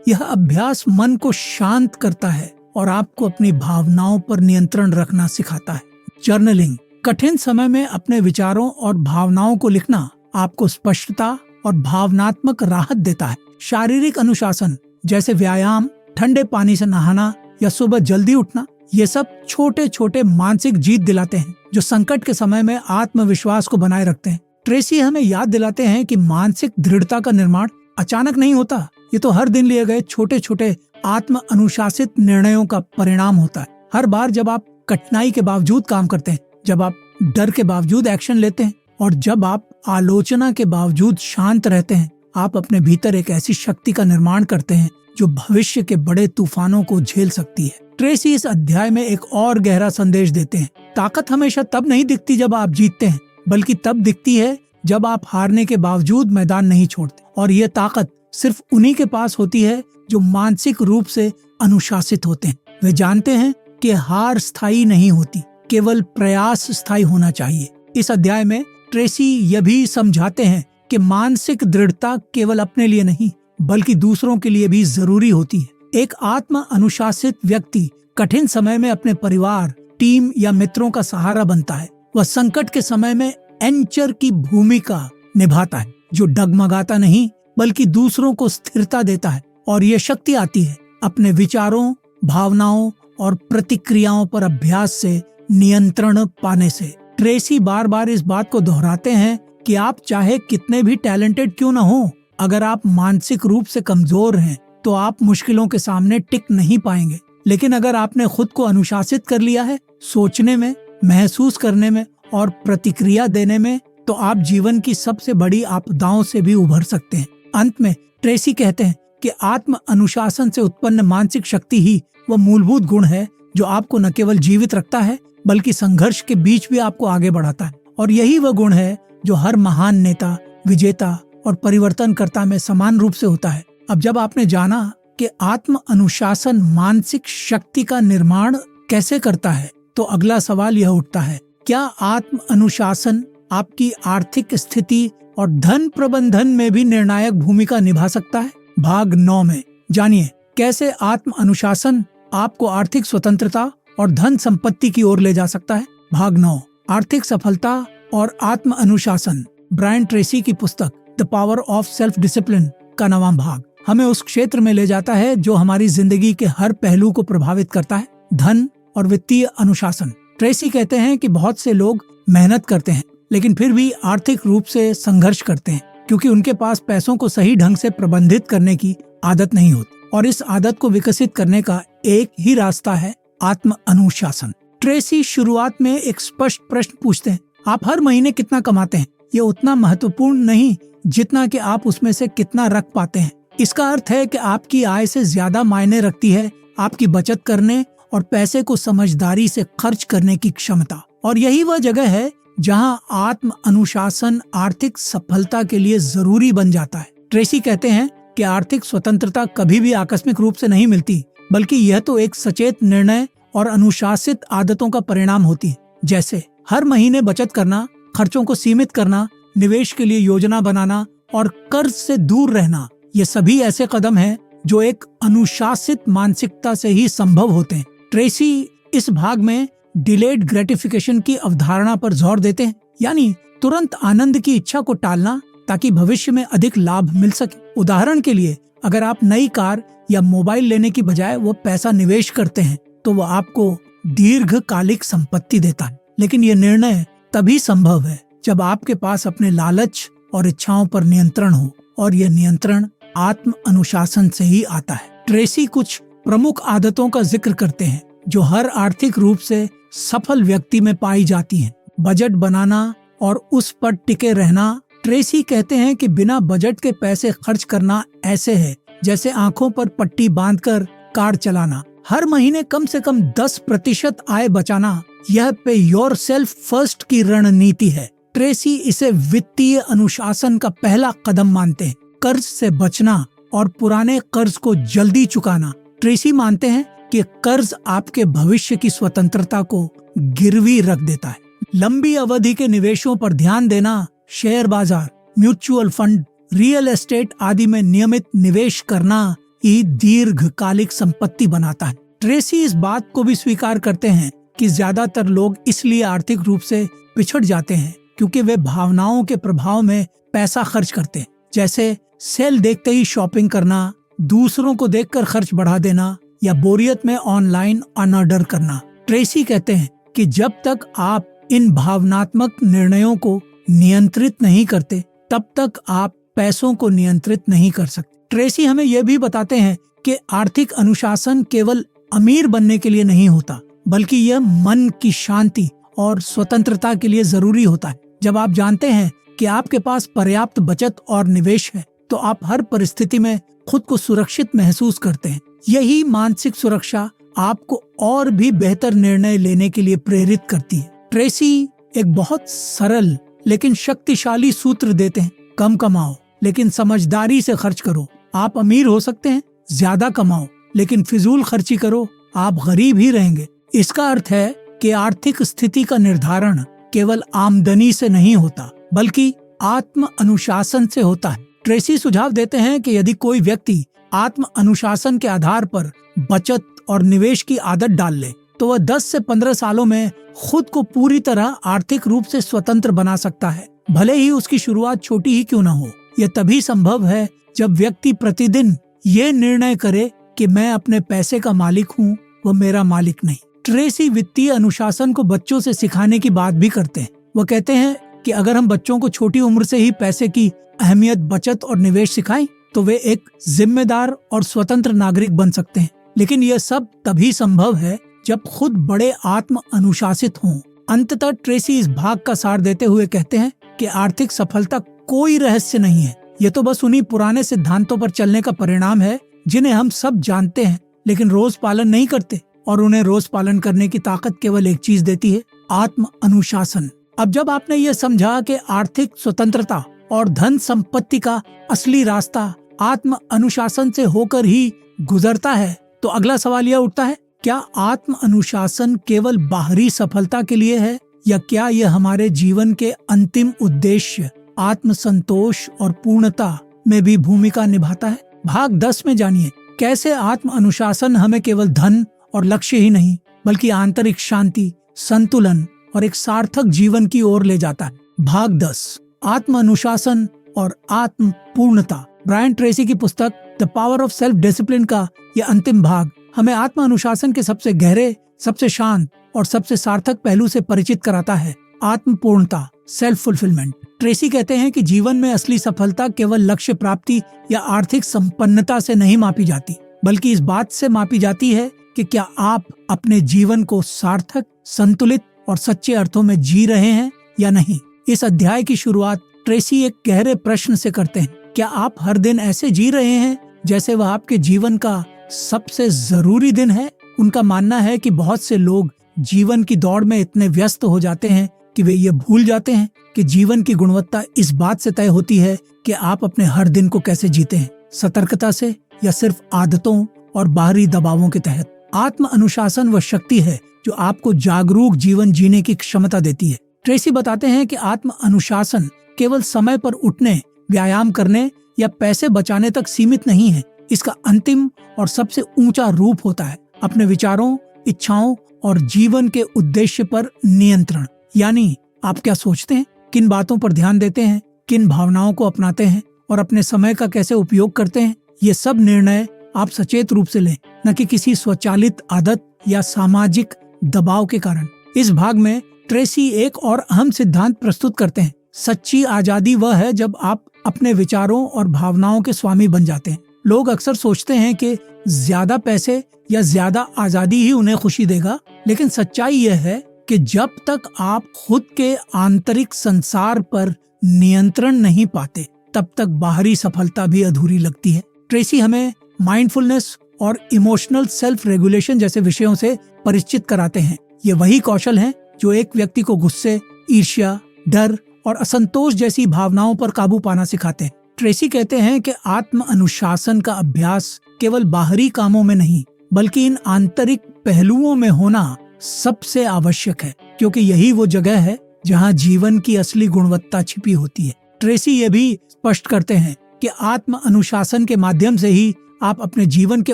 यह अभ्यास मन को शांत करता है और आपको अपनी भावनाओं पर नियंत्रण रखना सिखाता है। जर्नलिंग, कठिन समय में अपने विचारों और भावनाओं को लिखना आपको स्पष्टता और भावनात्मक राहत देता है। शारीरिक अनुशासन जैसे व्यायाम, ठंडे पानी से नहाना या सुबह जल्दी उठना, ये सब छोटे छोटे मानसिक जीत दिलाते हैं जो संकट के समय में आत्मविश्वास को बनाए रखते हैं। ट्रेसी हमें याद दिलाते हैं कि मानसिक दृढ़ता का निर्माण अचानक नहीं होता, ये तो हर दिन लिए गए छोटे छोटे आत्म अनुशासित निर्णयों का परिणाम होता है। हर बार जब आप कठिनाई के बावजूद काम करते हैं, जब आप डर के बावजूद एक्शन लेते हैं और जब आप आलोचना के बावजूद शांत रहते हैं, आप अपने भीतर एक ऐसी शक्ति का निर्माण करते हैं जो भविष्य के बड़े तूफानों को झेल सकती है। ट्रेसी इस अध्याय में एक और गहरा संदेश देते हैं। ताकत हमेशा तब नहीं दिखती जब आप जीतते हैं, बल्कि तब दिखती है जब आप हारने के बावजूद मैदान नहीं छोड़ते। और ये ताकत सिर्फ उन्हीं के पास होती है जो मानसिक रूप से अनुशासित होते हैं। वे जानते हैं कि हार स्थायी नहीं होती, केवल प्रयास स्थायी होना चाहिए। इस अध्याय में ट्रेसी यह भी समझाते हैं कि मानसिक दृढ़ता केवल अपने लिए नहीं बल्कि दूसरों के लिए भी जरूरी होती है। एक आत्म अनुशासित व्यक्ति कठिन समय में अपने परिवार, टीम या मित्रों का सहारा बनता है। वह संकट के समय में एंकर की भूमिका निभाता है, जो डगमगाता नहीं बल्कि दूसरों को स्थिरता देता है। और ये शक्ति आती है अपने विचारों, भावनाओं और प्रतिक्रियाओं पर अभ्यास से नियंत्रण पाने से। ट्रेसी बार बार इस बात को दोहराते हैं कि आप चाहे कितने भी टैलेंटेड क्यों न हो, अगर आप मानसिक रूप से कमजोर हैं तो आप मुश्किलों के सामने टिक नहीं पाएंगे। लेकिन अगर आपने खुद को अनुशासित कर लिया है सोचने में, महसूस करने में और प्रतिक्रिया देने में, तो आप जीवन की सबसे बड़ी आपदाओं से भी उभर सकते हैं। अंत में ट्रेसी कहते हैं कि आत्म अनुशासन से उत्पन्न मानसिक शक्ति ही वह मूलभूत गुण है जो आपको न केवल जीवित रखता है बल्कि संघर्ष के बीच भी आपको आगे बढ़ाता है। और यही वह गुण है जो हर महान नेता, विजेता और परिवर्तनकर्ता में समान रूप से होता है। अब जब आपने जाना कि आत्म अनुशासन मानसिक शक्ति का निर्माण कैसे करता है, तो अगला सवाल यह उठता है, क्या आत्म अनुशासन आपकी आर्थिक स्थिति और धन प्रबंधन में भी निर्णायक भूमिका निभा सकता है? भाग 9 में जानिए कैसे आत्म अनुशासन आपको आर्थिक स्वतंत्रता और धन संपत्ति की ओर ले जा सकता है। भाग 9, आर्थिक सफलता और आत्म अनुशासन, ब्रायन ट्रेसी की पुस्तक the power of self discipline का 9वां भाग हमें उस क्षेत्र में ले जाता है जो हमारी जिंदगी के हर पहलू को प्रभावित करता है, धन और वित्तीय अनुशासन। ट्रेसी कहते हैं कि बहुत से लोग मेहनत करते हैं लेकिन फिर भी आर्थिक रूप से संघर्ष करते हैं क्योंकि उनके पास पैसों को सही ढंग से प्रबंधित करने की आदत नहीं होती। और इस आदत को विकसित करने का एक ही रास्ता है आत्म अनुशासन। ट्रेसी शुरुआत में एक स्पष्ट प्रश्न पूछते हैं, आप हर महीने कितना कमाते हैं? ये उतना महत्वपूर्ण नहीं जितना कि आप उसमें से कितना रख पाते हैं। इसका अर्थ है कि आपकी आय से ज्यादा मायने रखती है आपकी बचत करने और पैसे को समझदारी से खर्च करने की क्षमता। और यही वह जगह है जहां आत्म अनुशासन आर्थिक सफलता के लिए जरूरी बन जाता है। ट्रेसी कहते हैं कि आर्थिक स्वतंत्रता कभी भी आकस्मिक रूप से नहीं मिलती, बल्कि यह तो एक सचेत निर्णय और अनुशासित आदतों का परिणाम होती है। जैसे हर महीने बचत करना, खर्चों को सीमित करना, निवेश के लिए योजना बनाना और कर्ज से दूर रहना, ये सभी ऐसे कदम हैं जो एक अनुशासित मानसिकता से ही संभव होते हैं। ट्रेसी इस भाग में डिलेड ग्रेटिफिकेशन की अवधारणा पर जोर देते हैं, यानी तुरंत आनंद की इच्छा को टालना ताकि भविष्य में अधिक लाभ मिल सके। उदाहरण के लिए, अगर आप नई कार या मोबाइल लेने की बजाय वो पैसा निवेश करते हैं तो वह आपको दीर्घकालिक संपत्ति देता है। लेकिन ये निर्णय तभी संभव है जब आपके पास अपने लालच और इच्छाओं पर नियंत्रण हो, और यह नियंत्रण आत्म अनुशासन से ही आता है। ट्रेसी कुछ प्रमुख आदतों का जिक्र करते हैं जो हर आर्थिक रूप से सफल व्यक्ति में पाई जाती हैं। बजट बनाना और उस पर टिके रहना। ट्रेसी कहते हैं कि बिना बजट के पैसे खर्च करना ऐसे है जैसे आंखों पर पट्टी बांधकर कार चलाना। हर महीने कम से कम 10% आय बचाना, यह पे योर सेल्फ फर्स्ट की रणनीति है। ट्रेसी इसे वित्तीय अनुशासन का पहला कदम मानते हैं। कर्ज से बचना और पुराने कर्ज को जल्दी चुकाना। ट्रेसी मानते हैं कि कि कर्ज आपके भविष्य की स्वतंत्रता को गिरवी रख देता है। लंबी अवधि के निवेशों पर ध्यान देना, शेयर बाजार, म्यूचुअल फंड, रियल एस्टेट आदि में नियमित निवेश करना ही दीर्घकालिक संपत्ति बनाता है। ट्रेसी इस बात को भी स्वीकार करते हैं कि ज्यादातर लोग इसलिए आर्थिक रूप से पिछड़ जाते हैं क्योंकि वे भावनाओं के प्रभाव में पैसा खर्च करते हैं, जैसे सेल देखते ही शॉपिंग करना, दूसरों को देखकर खर्च बढ़ा देना या बोरियत में ऑनलाइन अनऑर्डर करना। ट्रेसी कहते हैं कि जब तक आप इन भावनात्मक निर्णयों को नियंत्रित नहीं करते तब तक आप पैसों को नियंत्रित नहीं कर सकते। ट्रेसी हमें यह भी बताते हैं कि आर्थिक अनुशासन केवल अमीर बनने के लिए नहीं होता, बल्कि यह मन की शांति और स्वतंत्रता के लिए जरूरी होता है। जब आप जानते हैं कि आपके पास पर्याप्त बचत और निवेश है, तो आप हर परिस्थिति में खुद को सुरक्षित महसूस करते हैं। यही मानसिक सुरक्षा आपको और भी बेहतर निर्णय लेने के लिए प्रेरित करती है। ट्रेसी एक बहुत सरल लेकिन शक्तिशाली सूत्र देते हैं। कम कमाओ लेकिन समझदारी से खर्च करो, आप अमीर हो सकते हैं। ज्यादा कमाओ लेकिन फिजूल खर्ची करो, आप गरीब ही रहेंगे। इसका अर्थ है कि आर्थिक स्थिति का निर्धारण केवल आमदनी से नहीं होता, बल्कि आत्म अनुशासन से होता है। ट्रेसी सुझाव देते हैं कि यदि कोई व्यक्ति आत्म अनुशासन के आधार पर बचत और निवेश की आदत डाल ले, तो वह 10 से 15 सालों में खुद को पूरी तरह आर्थिक रूप से स्वतंत्र बना सकता है, भले ही उसकी शुरुआत छोटी ही क्यों न हो। यह तभी संभव है जब व्यक्ति प्रतिदिन ये निर्णय करे कि मैं अपने पैसे का मालिक हूँ, वह मेरा मालिक नहीं। ट्रेसी वित्तीय अनुशासन को बच्चों से सिखाने की बात भी करते हैं। वह कहते हैं कि अगर हम बच्चों को छोटी उम्र से ही पैसे की अहमियत, बचत और निवेश सिखाएं, तो वे एक जिम्मेदार और स्वतंत्र नागरिक बन सकते हैं। लेकिन यह सब तभी संभव है जब खुद बड़े आत्म अनुशासित हों। अंततः ट्रेसी इस भाग का सार देते हुए कहते हैं कि आर्थिक सफलता कोई रहस्य नहीं है, यह तो बस उन्हीं पुराने सिद्धांतों पर चलने का परिणाम है जिन्हें हम सब जानते हैं लेकिन रोज पालन नहीं करते, और उन्हें रोज पालन करने की ताकत केवल एक चीज देती है, आत्म अनुशासन। अब जब आपने ये समझा कि आर्थिक स्वतंत्रता और धन संपत्ति का असली रास्ता आत्म अनुशासन से होकर ही गुजरता है, तो अगला सवाल यह उठता है, क्या आत्म अनुशासन केवल बाहरी सफलता के लिए है, या क्या यह हमारे जीवन के अंतिम उद्देश्य आत्म संतोष और पूर्णता में भी भूमिका निभाता है? भाग 10 में जानिए कैसे आत्म अनुशासन हमें केवल धन और लक्ष्य ही नहीं, बल्कि आंतरिक शांति, संतुलन और एक सार्थक जीवन की ओर ले जाता है। भाग 10, आत्म अनुशासन और आत्म पूर्णता। ब्रायन ट्रेसी की पुस्तक the power of self discipline का यह अंतिम भाग हमें आत्म अनुशासन के सबसे गहरे, सबसे शांत और सबसे सार्थक पहलू से परिचित कराता है, आत्म पूर्णता, सेल्फ फुलफिलमेंट। ट्रेसी कहते हैं कि जीवन में असली सफलता केवल लक्ष्य प्राप्ति या आर्थिक संपन्नता से नहीं मापी जाती, बल्कि इस बात से मापी जाती है कि क्या आप अपने जीवन को सार्थक, संतुलित और सच्चे अर्थों में जी रहे हैं या नहीं। इस अध्याय की शुरुआत ट्रेसी एक गहरे प्रश्न से करते हैं, क्या आप हर दिन ऐसे जी रहे हैं जैसे वह आपके जीवन का सबसे जरूरी दिन है? उनका मानना है कि बहुत से लोग जीवन की दौड़ में इतने व्यस्त हो जाते हैं कि वे ये भूल जाते हैं कि जीवन की गुणवत्ता इस बात से तय होती है कि आप अपने हर दिन को कैसे जीते हैं, सतर्कता से या सिर्फ आदतों और बाहरी दबावों के तहत। आत्म अनुशासन वह शक्ति है जो आपको जागरूक जीवन जीने की क्षमता देती है। ट्रेसी बताते हैं कि आत्म अनुशासन केवल समय पर उठने, व्यायाम करने या पैसे बचाने तक सीमित नहीं है। इसका अंतिम और सबसे ऊंचा रूप होता है अपने विचारों, इच्छाओं और जीवन के उद्देश्य पर नियंत्रण। यानी आप क्या सोचते हैं, किन बातों पर ध्यान देते हैं, किन भावनाओं को अपनाते हैं और अपने समय का कैसे उपयोग करते हैं। ये सब निर्णय आप सचेत रूप से लें, न कि किसी स्वचालित आदत या सामाजिक दबाव के कारण। इस भाग में ट्रेसी एक और अहम सिद्धांत प्रस्तुत करते हैं, सच्ची आजादी वह है जब आप अपने विचारों और भावनाओं के स्वामी बन जाते हैं। लोग अक्सर सोचते हैं कि ज्यादा पैसे या ज्यादा आजादी ही उन्हें खुशी देगा, लेकिन सच्चाई यह है कि जब तक आप खुद के आंतरिक संसार पर नियंत्रण नहीं पाते, तब तक बाहरी सफलता भी अधूरी लगती है। ट्रेसी हमें माइंडफुलनेस और इमोशनल सेल्फ रेगुलेशन जैसे विषयों से परिचित कराते हैं। ये वही कौशल हैं जो एक व्यक्ति को गुस्से, ईर्ष्या, डर और असंतोष जैसी भावनाओं पर काबू पाना सिखाते हैं। ट्रेसी कहते हैं कि आत्म अनुशासन का अभ्यास केवल बाहरी कामों में नहीं, बल्कि इन आंतरिक पहलुओं में होना सबसे आवश्यक है, क्योंकि यही वो जगह है जहाँ जीवन की असली गुणवत्ता छिपी होती है। ट्रेसी ये भी स्पष्ट करते हैं कि आत्म अनुशासन के माध्यम से ही आप अपने जीवन के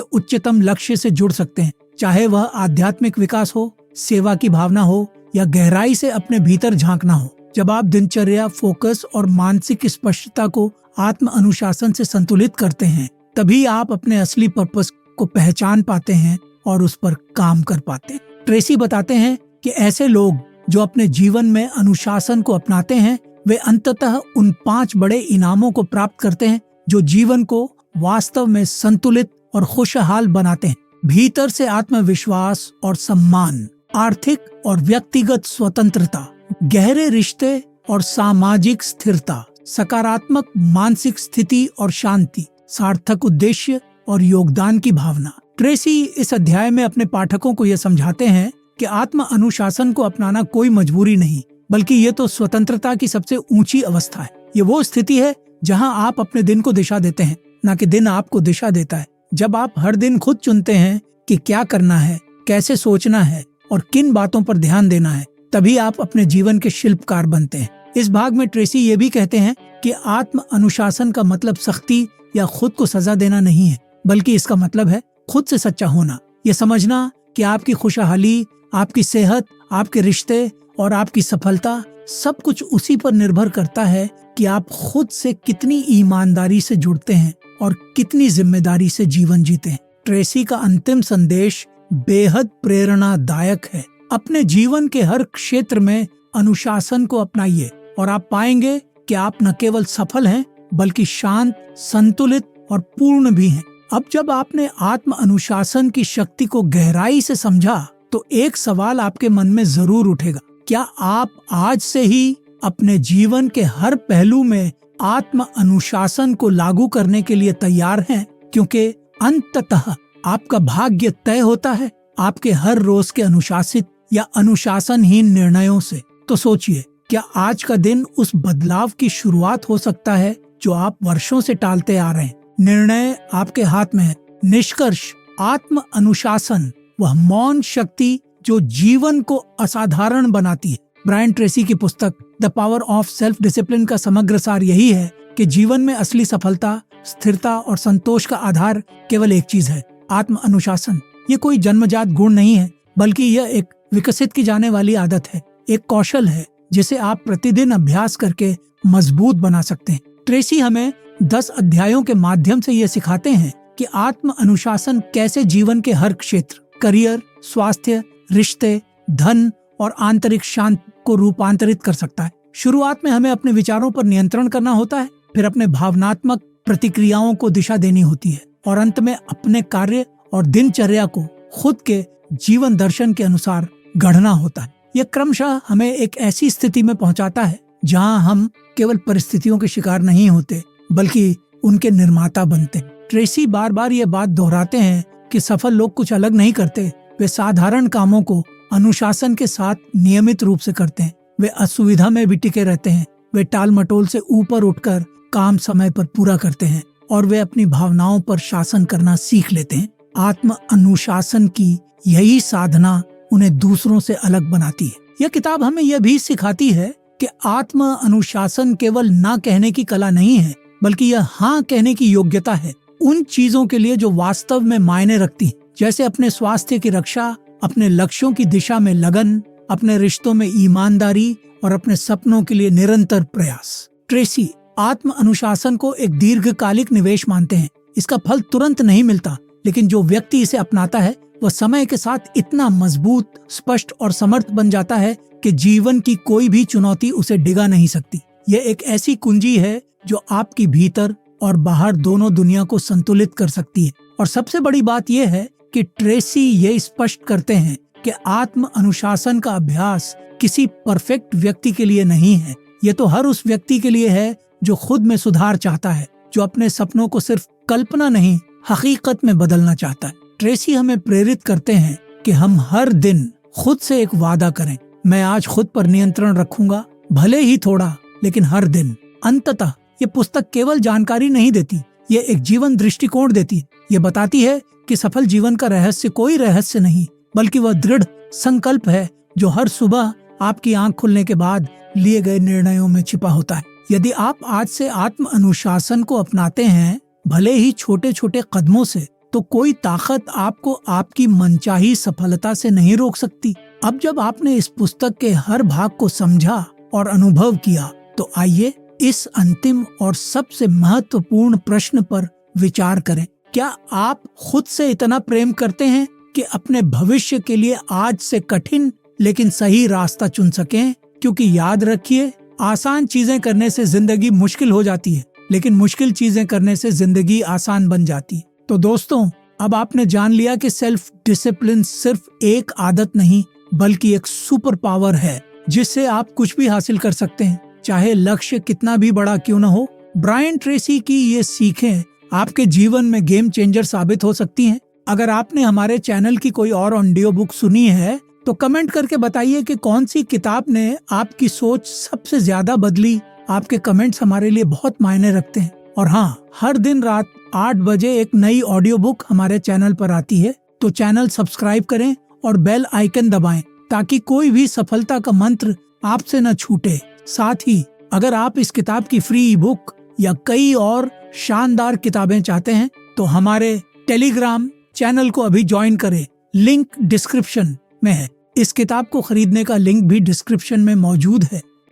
उच्चतम लक्ष्य से जुड़ सकते हैं, चाहे वह आध्यात्मिक विकास हो, सेवा की भावना हो या गहराई से अपने भीतर झांकना हो। जब आप दिनचर्या, फोकस और मानसिक स्पष्टता को आत्म अनुशासन से संतुलित करते हैं, तभी आप अपने असली पर्पस को पहचान पाते हैं और उस पर काम कर पाते हैं। ट्रेसी बताते हैं कि ऐसे लोग जो अपने जीवन में अनुशासन को अपनाते हैं, वे अंततः उन 5 बड़े इनामों को प्राप्त करते हैं जो जीवन को वास्तव में संतुलित और खुशहाल बनाते हैं। भीतर से आत्मविश्वास और सम्मान, आर्थिक और व्यक्तिगत स्वतंत्रता, गहरे रिश्ते और सामाजिक स्थिरता, सकारात्मक मानसिक स्थिति और शांति, सार्थक उद्देश्य और योगदान की भावना। ट्रेसी इस अध्याय में अपने पाठकों को यह समझाते हैं कि आत्म अनुशासन को अपनाना कोई मजबूरी नहीं, बल्कि ये तो स्वतंत्रता की सबसे ऊंची अवस्था है। ये वो स्थिति है जहां आप अपने दिन को दिशा देते हैं, न कि दिन आपको दिशा देता है। जब आप हर दिन खुद चुनते हैं कि क्या करना है, कैसे सोचना है और किन बातों पर ध्यान देना है, तभी आप अपने जीवन के शिल्पकार बनते हैं। इस भाग में ट्रेसी ये भी कहते हैं कि आत्म अनुशासन का मतलब सख्ती या खुद को सजा देना नहीं है, बल्कि इसका मतलब है खुद से सच्चा होना। ये समझना कि आपकी खुशहाली, आपकी सेहत, आपके रिश्ते और आपकी सफलता सब कुछ उसी पर निर्भर करता है कि आप खुद से कितनी ईमानदारी से जुड़ते हैं और कितनी जिम्मेदारी से जीवन जीते हैं। ट्रेसी का अंतिम संदेश बेहद प्रेरणादायक है। अपने जीवन के हर क्षेत्र में अनुशासन को अपनाइए और आप पाएंगे कि आप न केवल सफल हैं, बल्कि शांत, संतुलित और पूर्ण भी हैं। अब जब आपने आत्म अनुशासन की शक्ति को गहराई से समझा, तो एक सवाल आपके मन में जरूर उठेगा। क्या आप आज से ही अपने जीवन के हर पहलू में आत्म अनुशासन को लागू करने के लिए तैयार हैं? क्योंकि अंततः आपका भाग्य तय होता है आपके हर रोज के अनुशासित या अनुशासनहीन निर्णयों से। तो सोचिए, क्या आज का दिन उस बदलाव की शुरुआत हो सकता है जो आप वर्षों से टालते आ रहे हैं? निर्णय आपके हाथ में है। निष्कर्ष, आत्म अनुशासन वह मौन शक्ति जो जीवन को असाधारण बनाती है। ब्रायन ट्रेसी की पुस्तक the power of self discipline का समग्र सार यही है कि जीवन में असली सफलता, स्थिरता और संतोष का आधार केवल एक चीज है, आत्म अनुशासन। ये कोई जन्मजात गुण नहीं है, बल्कि यह एक विकसित की जाने वाली आदत है, एक कौशल है जिसे आप प्रतिदिन अभ्यास करके मजबूत बना सकते हैं। ट्रेसी हमें 10 अध्यायों के माध्यम से ये सिखाते हैं कि आत्म अनुशासन कैसे जीवन के हर क्षेत्र, करियर, स्वास्थ्य, रिश्ते, धन और आंतरिक शांति को रूपांतरित कर सकता है। शुरुआत में हमें अपने विचारों पर नियंत्रण करना होता है, फिर अपने भावनात्मक प्रतिक्रियाओं को दिशा देनी होती है और अंत में अपने कार्य और दिनचर्या को खुद के जीवन दर्शन के अनुसार गढ़ना होता है। यह क्रमशः हमें एक ऐसी स्थिति में पहुंचाता है जहां हम केवल परिस्थितियों के शिकार नहीं होते, बल्कि उनके निर्माता बनते हैं। ट्रेसी बार बार ये बात दोहराते हैं कि सफल लोग कुछ अलग नहीं करते, वे साधारण कामों को अनुशासन के साथ नियमित रूप से करते हैं। वे असुविधा में भी टिके रहते हैं, वे टाल मटोल से ऊपर उठकर काम समय पर पूरा करते हैं और वे अपनी भावनाओं पर शासन करना सीख लेते हैं। आत्म अनुशासन की यही साधना उन्हें दूसरों से अलग बनाती है। यह किताब हमें यह भी सिखाती है कि आत्म अनुशासन केवल ना कहने की कला नहीं है, बल्कि यह हाँ कहने की योग्यता है उन चीजों के लिए जो वास्तव में मायने रखती हैं, जैसे अपने स्वास्थ्य की रक्षा, अपने लक्ष्यों की दिशा में लगन, अपने रिश्तों में ईमानदारी और अपने सपनों के लिए निरंतर प्रयास। ट्रेसी आत्म अनुशासन को एक दीर्घकालिक निवेश मानते हैं। इसका फल तुरंत नहीं मिलता, लेकिन जो व्यक्ति इसे अपनाता है वह समय के साथ इतना मजबूत, स्पष्ट और समर्थ बन जाता है कि जीवन की कोई भी चुनौती उसे डिगा नहीं सकती। यह एक ऐसी कुंजी है जो आपकी भीतर और बाहर दोनों दुनिया को संतुलित कर सकती है। और सबसे बड़ी बात यह है कि ट्रेसी ये स्पष्ट करते हैं कि आत्म अनुशासन का अभ्यास किसी परफेक्ट व्यक्ति के लिए नहीं है। ये तो हर उस व्यक्ति के लिए है जो खुद में सुधार चाहता है, जो अपने सपनों को सिर्फ कल्पना नहीं, हकीकत में बदलना चाहता है। ट्रेसी हमें प्रेरित करते हैं कि हम हर दिन खुद से एक वादा करें, मैं आज खुद पर नियंत्रण रखूंगा, भले ही थोड़ा, लेकिन हर दिन। अंततः ये पुस्तक केवल जानकारी नहीं देती, ये एक जीवन दृष्टिकोण देती है। ये बताती है कि सफल जीवन का रहस्य कोई रहस्य नहीं, बल्कि वह दृढ़ संकल्प है जो हर सुबह आपकी आंख खुलने के बाद लिए गए निर्णयों में छिपा होता है। यदि आप आज से आत्म अनुशासन को अपनाते हैं, भले ही छोटे छोटे कदमों से, तो कोई ताकत आपको आपकी मनचाही सफलता से नहीं रोक सकती। अब जब आपने इस पुस्तक के हर भाग को समझा और अनुभव किया, तो आइए इस अंतिम और सबसे महत्वपूर्ण प्रश्न पर विचार करें। क्या आप खुद से इतना प्रेम करते हैं कि अपने भविष्य के लिए आज से कठिन लेकिन सही रास्ता चुन सकें? क्योंकि याद रखिए, आसान चीजें करने से जिंदगी मुश्किल हो जाती है, लेकिन मुश्किल चीजें करने से जिंदगी आसान बन जाती है। तो दोस्तों, अब आपने जान लिया कि सेल्फ डिसिप्लिन सिर्फ एक आदत नहीं, बल्कि एक सुपर पावर है जिससे आप कुछ भी हासिल कर सकते हैं, चाहे लक्ष्य कितना भी बड़ा क्यों न हो। ब्रायन ट्रेसी की ये सीखें आपके जीवन में गेम चेंजर साबित हो सकती हैं। अगर आपने हमारे चैनल की कोई और ऑडियो बुक सुनी है, तो कमेंट करके बताइए कि कौन सी किताब ने आपकी सोच सबसे ज्यादा बदली। आपके कमेंट्स हमारे लिए बहुत मायने रखते हैं। और हाँ, हर दिन रात 8 बजे एक नई ऑडियो बुक हमारे चैनल पर आती है, तो चैनल सब्सक्राइब करें और बेल आइकन दबाएं ताकि कोई भी सफलता का मंत्र आपसे न छूटे। साथ ही अगर आप इस किताब की फ्री ई बुक या कई और शानदार किताबें चाहते हैं, तो हमारे टेलीग्राम चैनल को अभी ज्वाइन करें, लिंक डिस्क्रिप्शन में है। इस किताब को खरीदने का लिंक भी डिस्क्रिप्शन में मौजूद है।